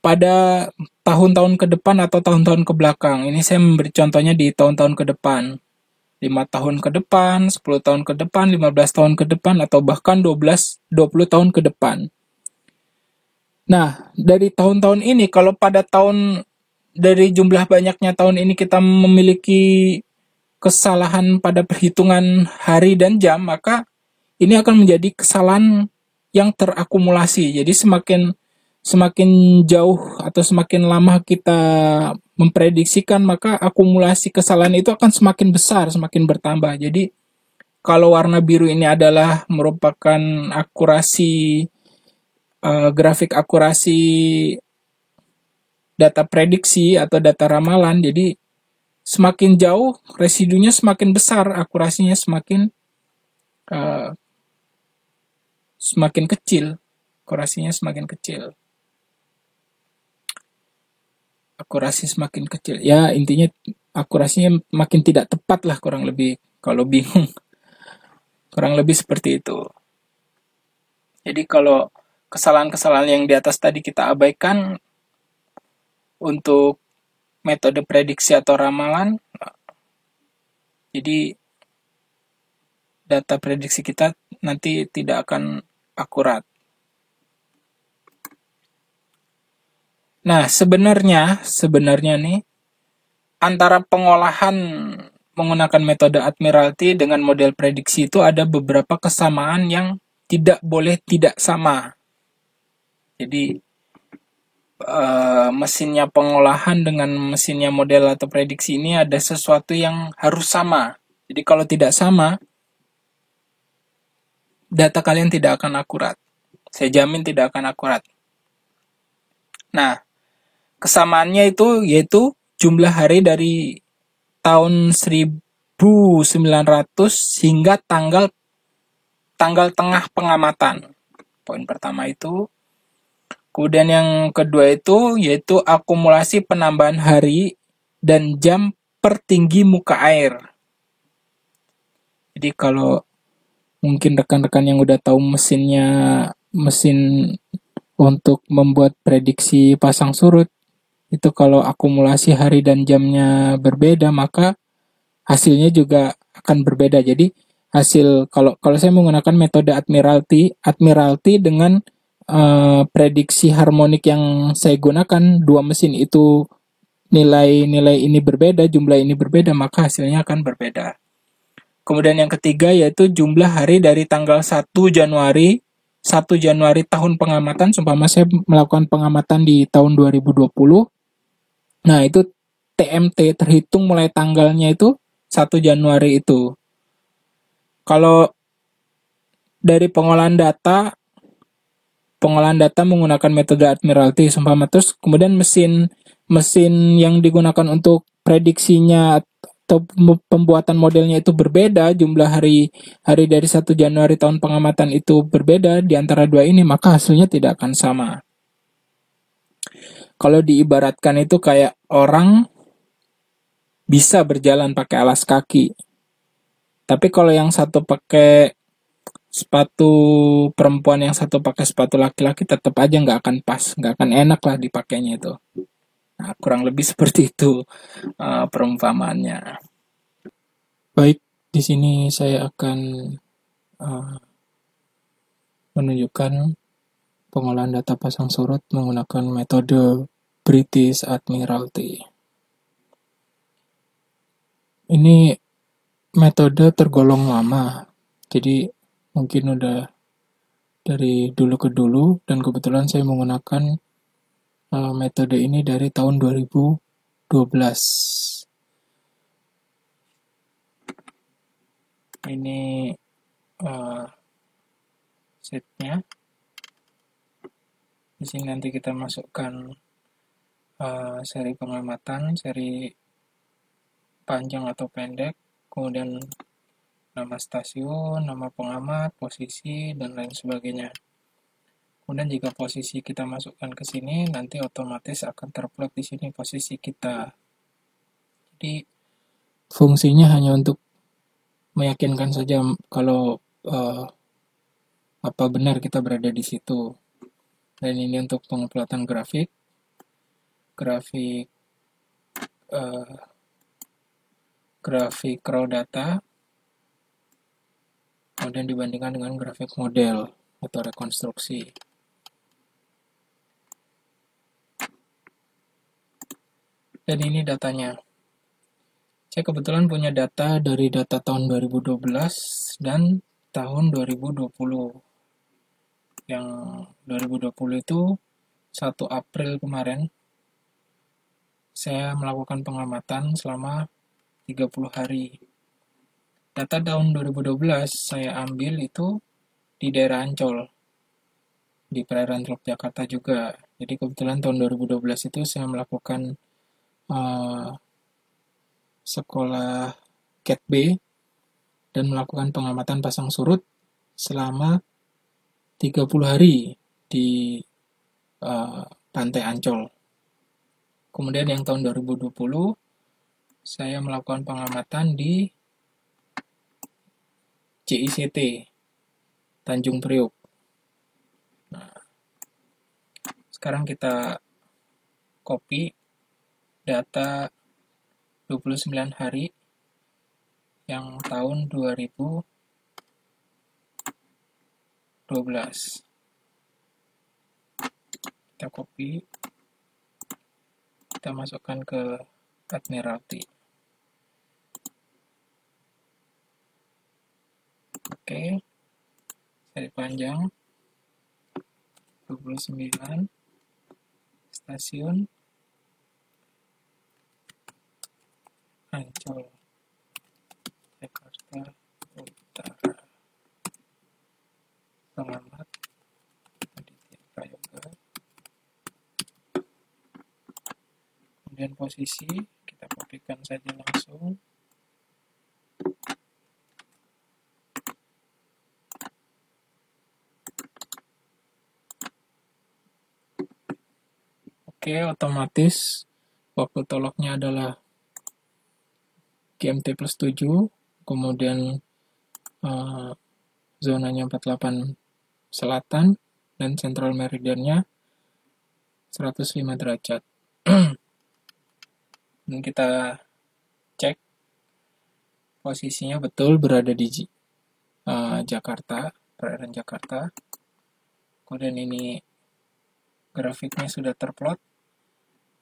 pada tahun-tahun ke depan atau tahun-tahun ke belakang. Ini saya memberi contohnya di tahun-tahun ke depan. 5 tahun ke depan, 10 tahun ke depan, 15 tahun ke depan, atau bahkan 12-20 tahun ke depan. Nah, dari tahun-tahun ini, kalau pada dari jumlah banyaknya tahun ini kita memiliki kesalahan pada perhitungan hari dan jam, maka ini akan menjadi kesalahan yang terakumulasi. Jadi semakin jauh atau semakin lama kita memprediksikan, maka akumulasi kesalahan itu akan semakin besar, semakin bertambah. Jadi kalau warna biru ini adalah merupakan grafik akurasi data prediksi atau data ramalan. Jadi semakin jauh residunya semakin besar, akurasinya uh, semakin kecil. Akurasinya semakin kecil. Akurasi semakin kecil. Ya, intinya akurasinya makin tidak tepat lah kurang lebih. Kalau bingung, kurang lebih seperti itu. Jadi kalau kesalahan-kesalahan yang di atas tadi kita abaikan untuk metode prediksi atau ramalan, jadi data prediksi kita nanti tidak akan akurat. Nah, sebenarnya nih, antara pengolahan menggunakan metode Admiralty dengan model prediksi itu ada beberapa kesamaan yang tidak boleh tidak sama. Jadi, mesinnya pengolahan dengan mesinnya model atau prediksi ini ada sesuatu yang harus sama. Jadi kalau tidak sama, data kalian tidak akan akurat. Saya jamin tidak akan akurat. Nah, kesamaannya itu yaitu jumlah hari dari tahun 1900 hingga tanggal tengah pengamatan. Poin pertama itu. Kemudian yang kedua itu yaitu akumulasi penambahan hari dan jam per tinggi muka air. Jadi kalau mungkin rekan-rekan yang udah tahu mesin untuk membuat prediksi pasang surut, itu kalau akumulasi hari dan jamnya berbeda, maka hasilnya juga akan berbeda. Jadi kalau saya menggunakan metode Admiralty dengan prediksi harmonik yang saya gunakan, dua mesin itu nilai ini berbeda, jumlah ini berbeda, maka hasilnya akan berbeda. Kemudian yang ketiga yaitu jumlah hari dari tanggal 1 Januari tahun pengamatan, seumpama saya melakukan pengamatan di tahun 2020. Nah, itu TMT, terhitung mulai tanggalnya itu 1 Januari itu. Kalau dari pengolahan data menggunakan metode Admiralty, seumpama, terus kemudian mesin yang digunakan untuk prediksinya atau pembuatan modelnya itu berbeda, jumlah hari dari 1 Januari tahun pengamatan itu berbeda di antara dua ini, maka hasilnya tidak akan sama. Kalau diibaratkan itu kayak orang bisa berjalan pakai alas kaki, tapi kalau yang satu pakai sepatu perempuan, yang satu pakai sepatu laki-laki, tetap aja nggak akan pas, nggak akan enak lah dipakainya itu. Nah, kurang lebih seperti itu perumpamaannya. Baik, di sini saya akan menunjukkan pengolahan data pasang surut menggunakan metode British Admiralty. Ini metode tergolong lama, jadi mungkin udah dari dulu ke dulu, dan kebetulan saya menggunakan metode ini dari tahun 2012. Ini setnya. Di sini nanti kita masukkan seri pengamatan, seri panjang atau pendek, kemudian nama stasiun, nama pengamat, posisi, dan lain sebagainya. Kemudian jika posisi kita masukkan ke sini, nanti otomatis akan terplot di sini posisi kita. Jadi fungsinya hanya untuk meyakinkan saja kalau apa benar kita berada di situ. Dan ini untuk penguploadan grafik. grafik grafik raw data, kemudian dibandingkan dengan grafik model atau rekonstruksi. Dan ini datanya. Saya kebetulan punya data dari data tahun 2012 dan tahun 2020. Yang 2020 itu 1 April kemarin, saya melakukan pengamatan selama 30 hari. Data tahun 2012 saya ambil itu di daerah Ancol, di perairan Teluk Jakarta juga. Jadi kebetulan tahun 2012 itu saya melakukan sekolah Cat B dan melakukan pengamatan pasang surut selama 30 hari di pantai Ancol. Kemudian yang tahun 2020 saya melakukan pengamatan di JICT Tanjung Priok. Nah, sekarang kita copy data 29 hari yang tahun 2012. Kita copy, kita masukkan ke Admiralty. Oke, seri panjang 29 stasiun Ancol, Jakarta Utara. Pengamat Aditya Prayoga. Kemudian posisi kita kopikan saja langsung. Oke, otomatis waktu toloknya adalah GMT plus 7, kemudian zonanya 48 selatan, dan central meridiannya 105 derajat. Dan kita cek posisinya betul berada di Jakarta, perairan Jakarta. Kemudian ini grafiknya sudah terplot,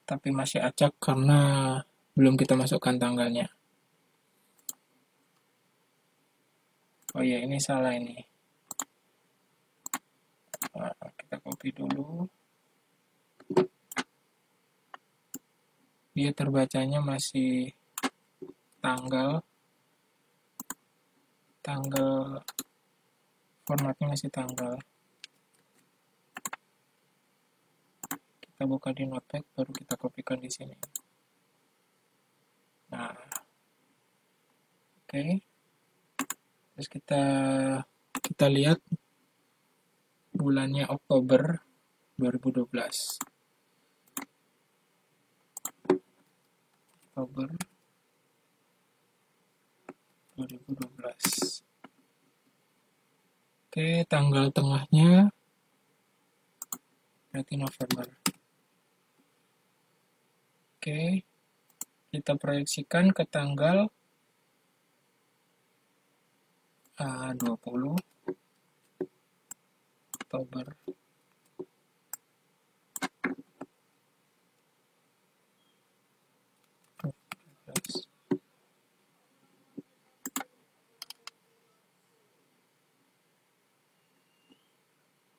tapi masih acak karena belum kita masukkan tanggalnya. Oh iya, ini salah ini. Kita copy dulu. Dia terbacanya masih tanggal formatnya masih tanggal. Kita buka di Notepad, baru kita kopikan di sini. Nah, oke. Terus kita lihat bulannya Oktober 2012. Oktober 2012. Oke, tanggal tengahnya berarti November. Oke, kita proyeksikan ke tanggal 20 Oktober.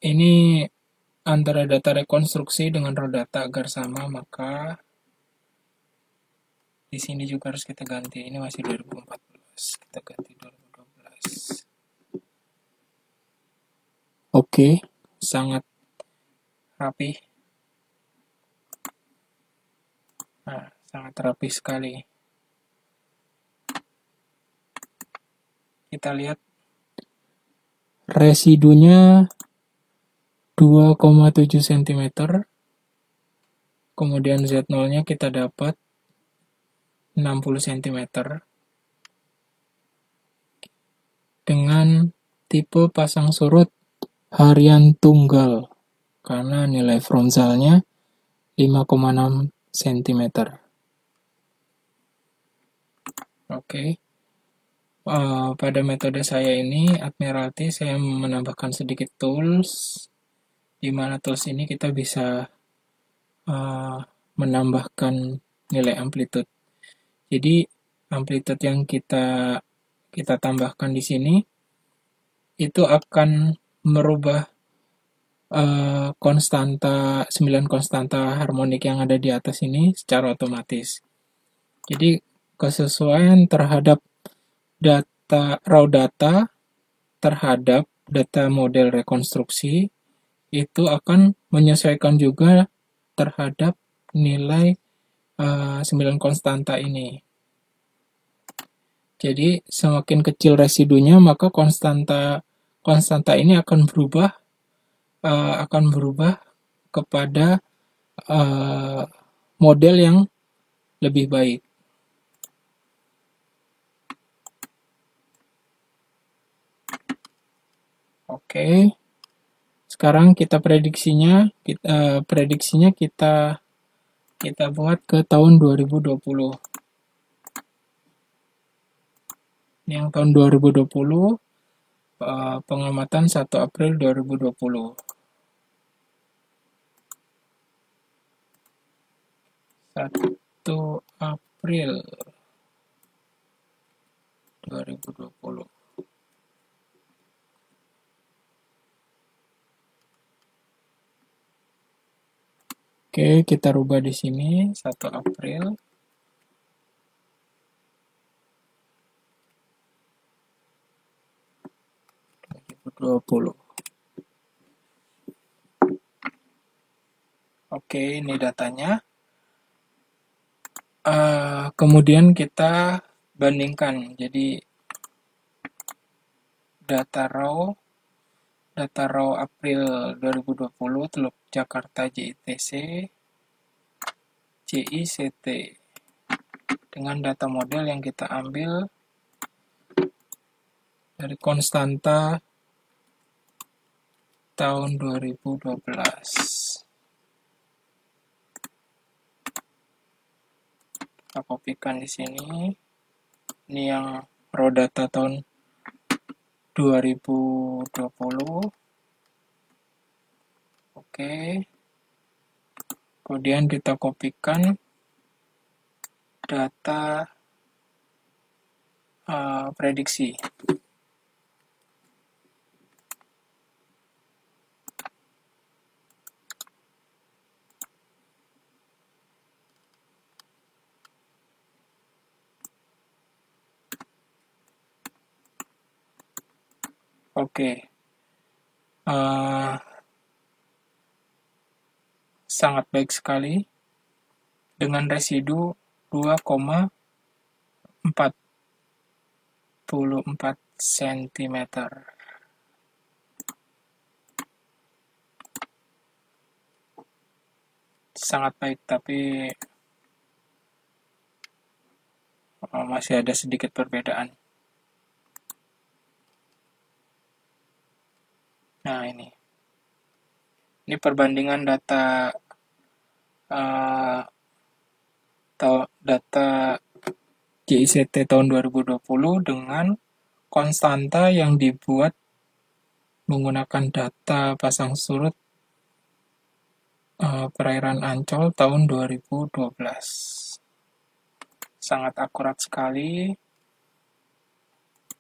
Ini antara data rekonstruksi dengan raw data agar sama, maka di sini juga harus kita ganti. Ini masih 2014, kita ganti 2012. Oke, sangat rapi. Nah, sangat rapi sekali. Kita lihat residunya 2,7 cm. Kemudian Z0-nya kita dapat 60 cm. Dengan tipe pasang surut harian tunggal. Karena nilai frontalnya 5,6 cm. Oke. Pada metode saya ini, Admiralty, saya menambahkan sedikit tools, di mana tools ini kita bisa menambahkan nilai amplitude. Jadi, amplitude yang kita tambahkan di sini, itu akan merubah konstanta 9 konstanta harmonik yang ada di atas ini secara otomatis. Jadi kesesuaian terhadap raw data terhadap data model rekonstruksi itu akan menyesuaikan juga terhadap nilai 9 konstanta ini. Jadi semakin kecil residunya, maka konstanta ini akan berubah kepada model yang lebih baik. Oke, sekarang prediksinya kita buat ke tahun 2020. Ini yang tahun 2020, pengamatan 1 April 2020. 1 April 2020. Oke, kita rubah di sini 1 April. Oke, ini datanya. Kemudian kita bandingkan. Jadi data raw April 2020 Teluk Jakarta JICT dengan data model yang kita ambil dari konstanta tahun 2012. Kita kopikan di sini. Ini yang raw data tahun 2020. Oke. Kemudian kita kopikan data prediksi. Oke. Sangat baik sekali dengan residu 2,44 cm. Sangat baik, tapi masih ada sedikit perbedaan. Nah, ini perbandingan data JICT tahun 2020 dengan konstanta yang dibuat menggunakan data pasang surut perairan Ancol tahun 2012. Sangat akurat sekali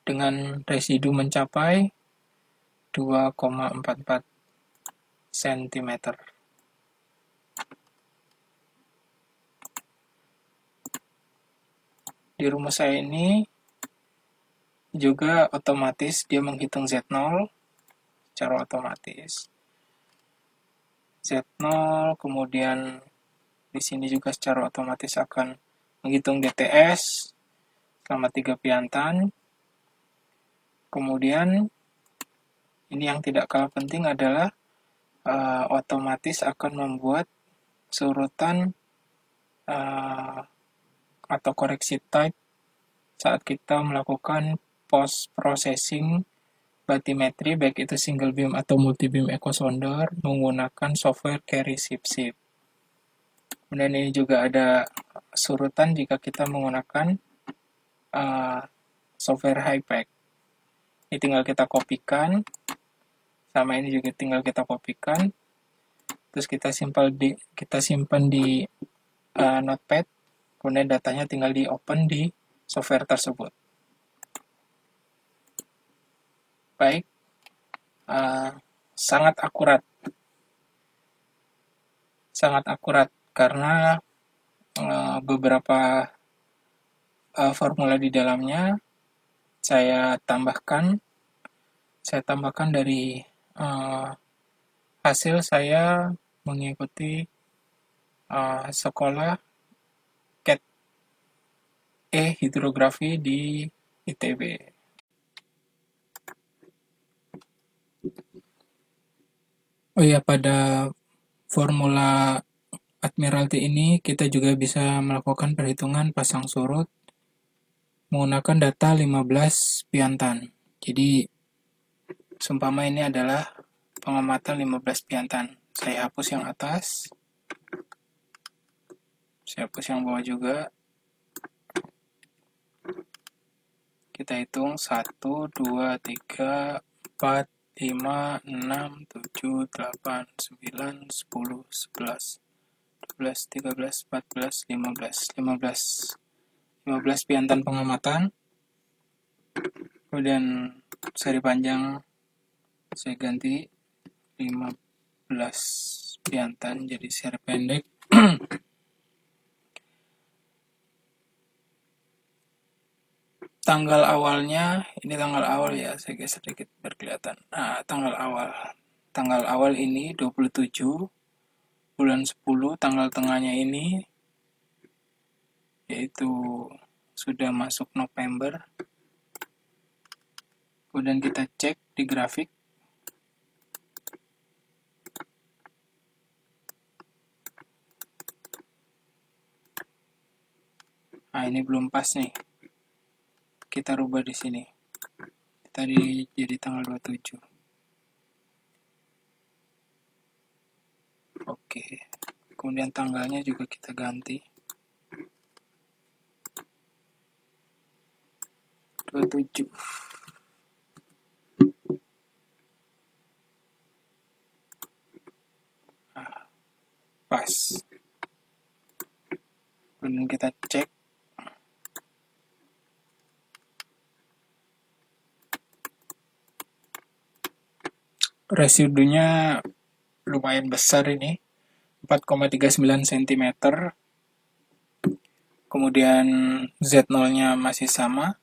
dengan residu mencapai 2,44 cm. Di rumus saya ini juga otomatis dia menghitung Z0 secara otomatis. Z0, kemudian di sini juga secara otomatis akan menghitung DTS selama 3 piantan. Kemudian ini yang tidak kalah penting adalah otomatis akan membuat surutan atau koreksi type saat kita melakukan post-processing bathymetry, baik itu single beam atau multi beam echo sounder, menggunakan software Carry SIP. Kemudian ini juga ada surutan jika kita menggunakan software Hypack. Ini tinggal kita kopikan, sama ini juga tinggal kita kopikan, terus kita simpan di Notepad, kemudian datanya tinggal di open di software tersebut. Baik, sangat akurat karena beberapa formula di dalamnya saya tambahkan dari hasil saya mengikuti sekolah CAT hidrografi di ITB. Oh iya, pada formula Admiralty ini kita juga bisa melakukan perhitungan pasang surut menggunakan data 15 piantan. Jadi, seumpama ini adalah pengamatan 15 piantan. Saya hapus yang atas. Saya hapus yang bawah juga. Kita hitung 1, 2, 3, 4, 5, 6, 7, 8, 9, 10, 11, 12, 13, 14, 15 piantan pengamatan. Kemudian seri panjang saya ganti 15 piantan jadi seri pendek. Tanggal awalnya, ini tanggal awal ya, saya geser sedikit berkelihatan. Nah, tanggal awal ini 27 bulan 10, tanggal tengahnya ini yaitu sudah masuk November. Kemudian kita cek di grafik. Nah, ini belum pas nih. Kita rubah di sini. Tadi jadi tanggal 27. Oke. Kemudian tanggalnya juga kita ganti. 27. Nah, pas. Kemudian kita cek. Residunya lumayan besar ini, 4,39 cm. Kemudian Z0-nya masih sama,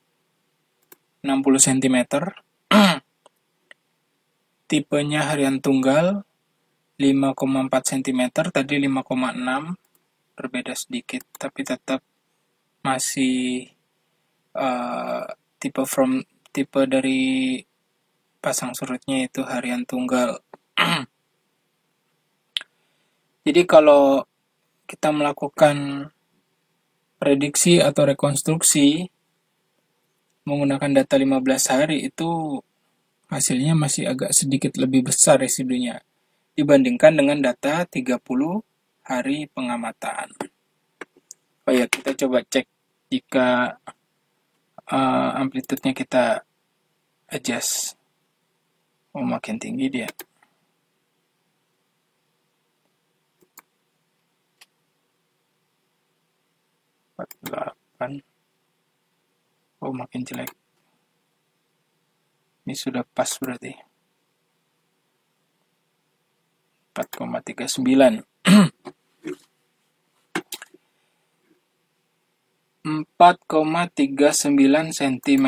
60 cm. Tipenya harian tunggal, 5,4 cm, tadi 5,6, berbeda sedikit, tapi tetap masih tipe dari pasang surutnya itu harian tunggal. Jadi kalau kita melakukan prediksi atau rekonstruksi menggunakan data 15 hari itu hasilnya masih agak sedikit lebih besar residunya dibandingkan dengan data 30 hari pengamatan. Oh ya, kita coba cek jika amplitude-nya kita adjust. Oh, makin tinggi dia. Oh, makin jelek. Ini sudah pas berarti. 4,39. 4,39 cm.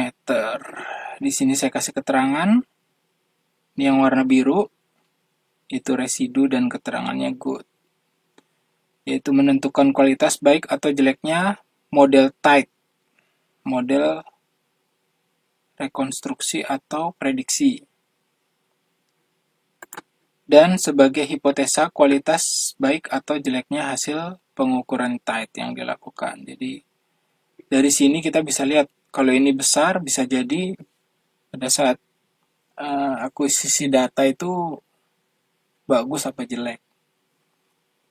Di sini saya kasih keterangan. Ini yang warna biru. Itu residu dan keterangannya good. Yaitu menentukan kualitas baik atau jeleknya model tight. Model rekonstruksi atau prediksi. Dan sebagai hipotesa kualitas baik atau jeleknya hasil pengukuran tight yang dilakukan. Jadi dari sini kita bisa lihat kalau ini besar bisa jadi pada saat akuisisi data itu bagus apa jelek.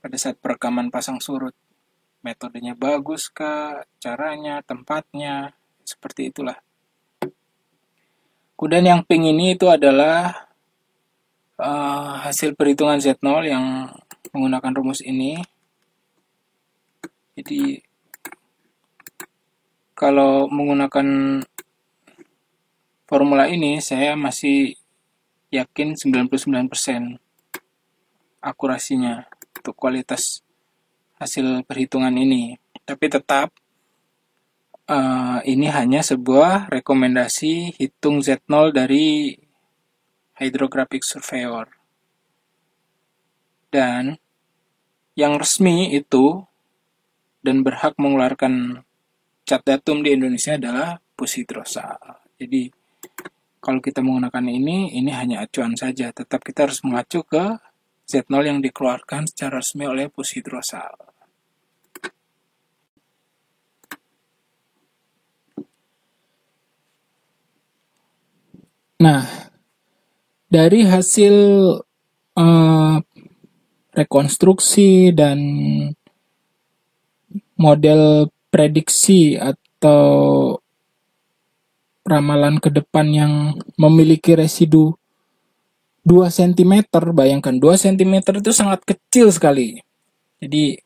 pada saat perekaman pasang surut. Metodenya bagus kah, caranya, tempatnya, seperti itulah. Kemudian yang pink ini itu adalah hasil perhitungan Z0 yang menggunakan rumus ini. Jadi kalau menggunakan formula ini saya masih yakin 99% akurasinya untuk kualitas hasil perhitungan ini. Tapi tetap ini hanya sebuah rekomendasi hitung Z0 dari Hydrographic Surveyor. Dan yang resmi itu dan berhak mengeluarkan cat datum di Indonesia adalah Pushydrosal. Jadi kalau kita menggunakan ini hanya acuan saja. Tetap kita harus mengacu ke Z0 yang dikeluarkan secara resmi oleh Pushydrosal. Nah, dari hasil rekonstruksi dan model prediksi atau ramalan ke depan yang memiliki residu 2 cm, bayangkan 2 cm itu sangat kecil sekali. Jadi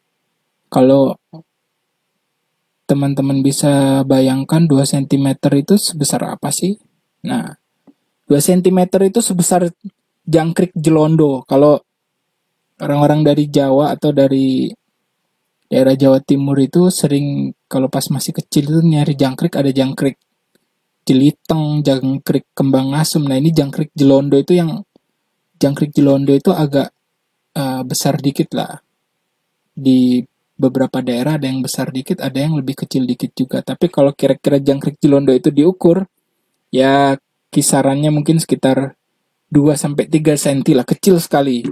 kalau teman-teman bisa bayangkan 2 cm itu sebesar apa sih? Nah, 2 cm itu sebesar jangkrik jelondo. Kalau orang-orang dari Jawa atau dari daerah Jawa Timur itu sering kalau pas masih kecil itu nyari jangkrik, ada jangkrik jeliteng, jangkrik kembang asem. Nah, ini jangkrik jelondo itu yang jangkrik jelondo itu agak besar dikit lah. Di beberapa daerah ada yang besar dikit, ada yang lebih kecil dikit juga. Tapi kalau kira-kira jangkrik jelondo itu diukur, ya kisarannya mungkin sekitar 2-3 cm lah, kecil sekali.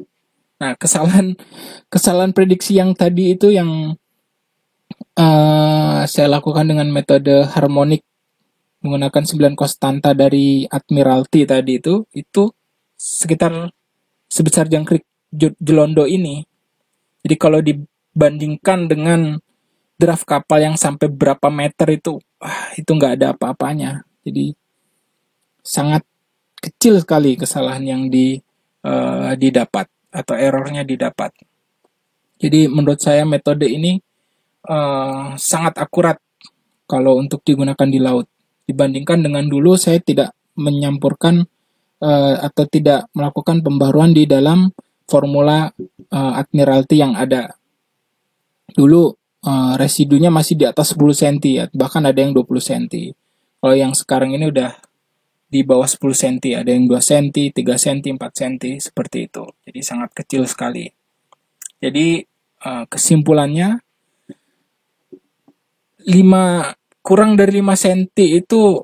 Nah, kesalahan prediksi yang tadi itu yang saya lakukan dengan metode harmonik menggunakan 9 konstanta dari Admiralty tadi itu sekitar sebesar jangkrik jelondo ini. Jadi kalau dibandingkan dengan draft kapal yang sampai berapa meter itu nggak ada apa-apanya. Jadi sangat kecil sekali kesalahan yang didapat atau errornya didapat. Jadi menurut saya metode ini sangat akurat kalau untuk digunakan di laut. Dibandingkan dengan dulu saya tidak menyampurkan atau tidak melakukan pembaruan di dalam formula Admiralty yang ada. Dulu residunya masih di atas 10 cm, ya, bahkan ada yang 20 cm. Kalau yang sekarang ini udah di bawah 10 cm, ada yang 2 cm, 3 cm, 4 cm, seperti itu. Jadi sangat kecil sekali. Jadi kesimpulannya, kurang dari 5 cm itu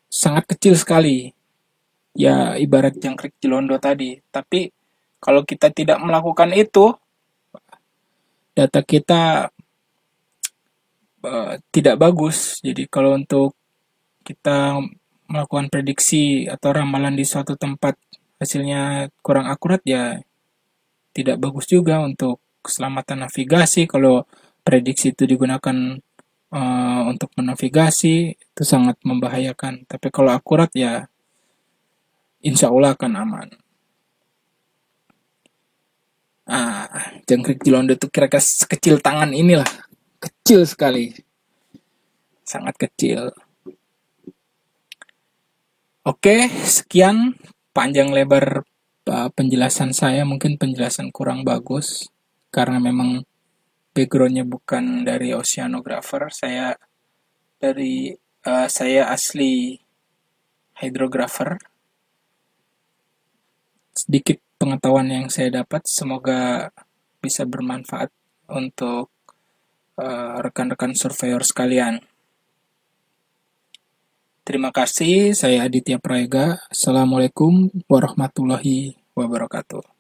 sangat kecil sekali. Ya ibarat jangkrik jelondo tadi. Tapi kalau kita tidak melakukan itu, data kita tidak bagus. Jadi kalau untuk kita melakukan prediksi atau ramalan di suatu tempat hasilnya kurang akurat, ya tidak bagus juga untuk keselamatan navigasi. Kalau prediksi itu digunakan untuk menavigasi, itu sangat membahayakan. Tapi kalau akurat, ya insya Allah akan aman. Jangkrik jelondo itu kira-kira sekecil tangan inilah. Kecil sekali. Sangat kecil. Oke, sekian panjang lebar penjelasan saya. Mungkin penjelasan kurang bagus karena memang backgroundnya bukan dari oceanographer. Saya asli hydrographer. Sedikit pengetahuan yang saya dapat, semoga bisa bermanfaat untuk rekan-rekan surveyor sekalian. Terima kasih, saya Aditya Prayoga. Assalamualaikum warahmatullahi wabarakatuh.